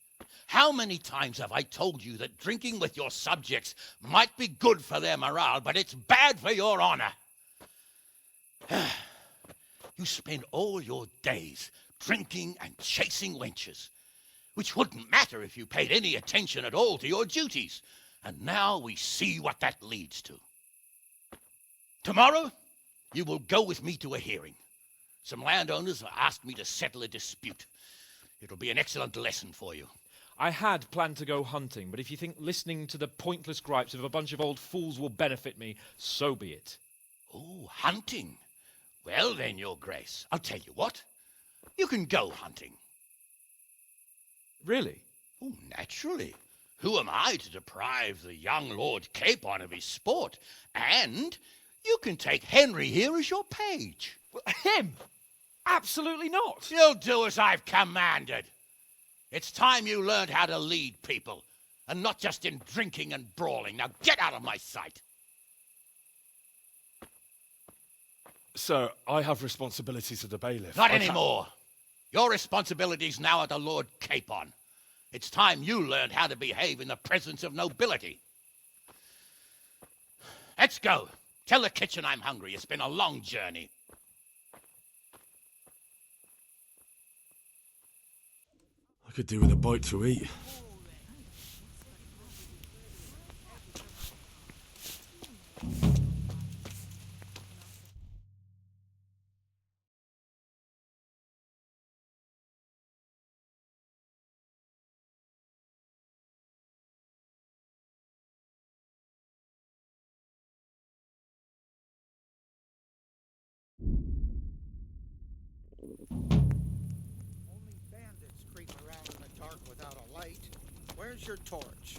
how many times have I told you that drinking with your subjects might be good for their morale, but it's bad for your honor? You spend all your days drinking and chasing wenches, which wouldn't matter if you paid any attention at all to your duties. And now we see what that leads to. Tomorrow, you will go with me to a hearing. Some landowners have asked me to settle a dispute. It'll be an excellent lesson for you. I had planned to go hunting, but if you think listening to the pointless gripes of a bunch of old fools will benefit me, so be it. Oh, hunting. Well then, Your Grace, I'll tell you what. You can go hunting. Really? Oh, naturally. Who am I to deprive the young Lord Capon of his sport? And you can take Henry here as your page. Him? Absolutely not. You'll do as I've commanded. It's time you learned how to lead people, and not just in drinking and brawling. Now get out of my sight. Sir, I have responsibilities of the bailiff. Not anymore. Your responsibilities now are to Lord Capon. It's time you learned how to behave in the presence of nobility. Let's go. Tell the kitchen I'm hungry. It's been a long journey. I could do with a bite to eat. Only bandits creep around in the dark without a light. Where's your torch?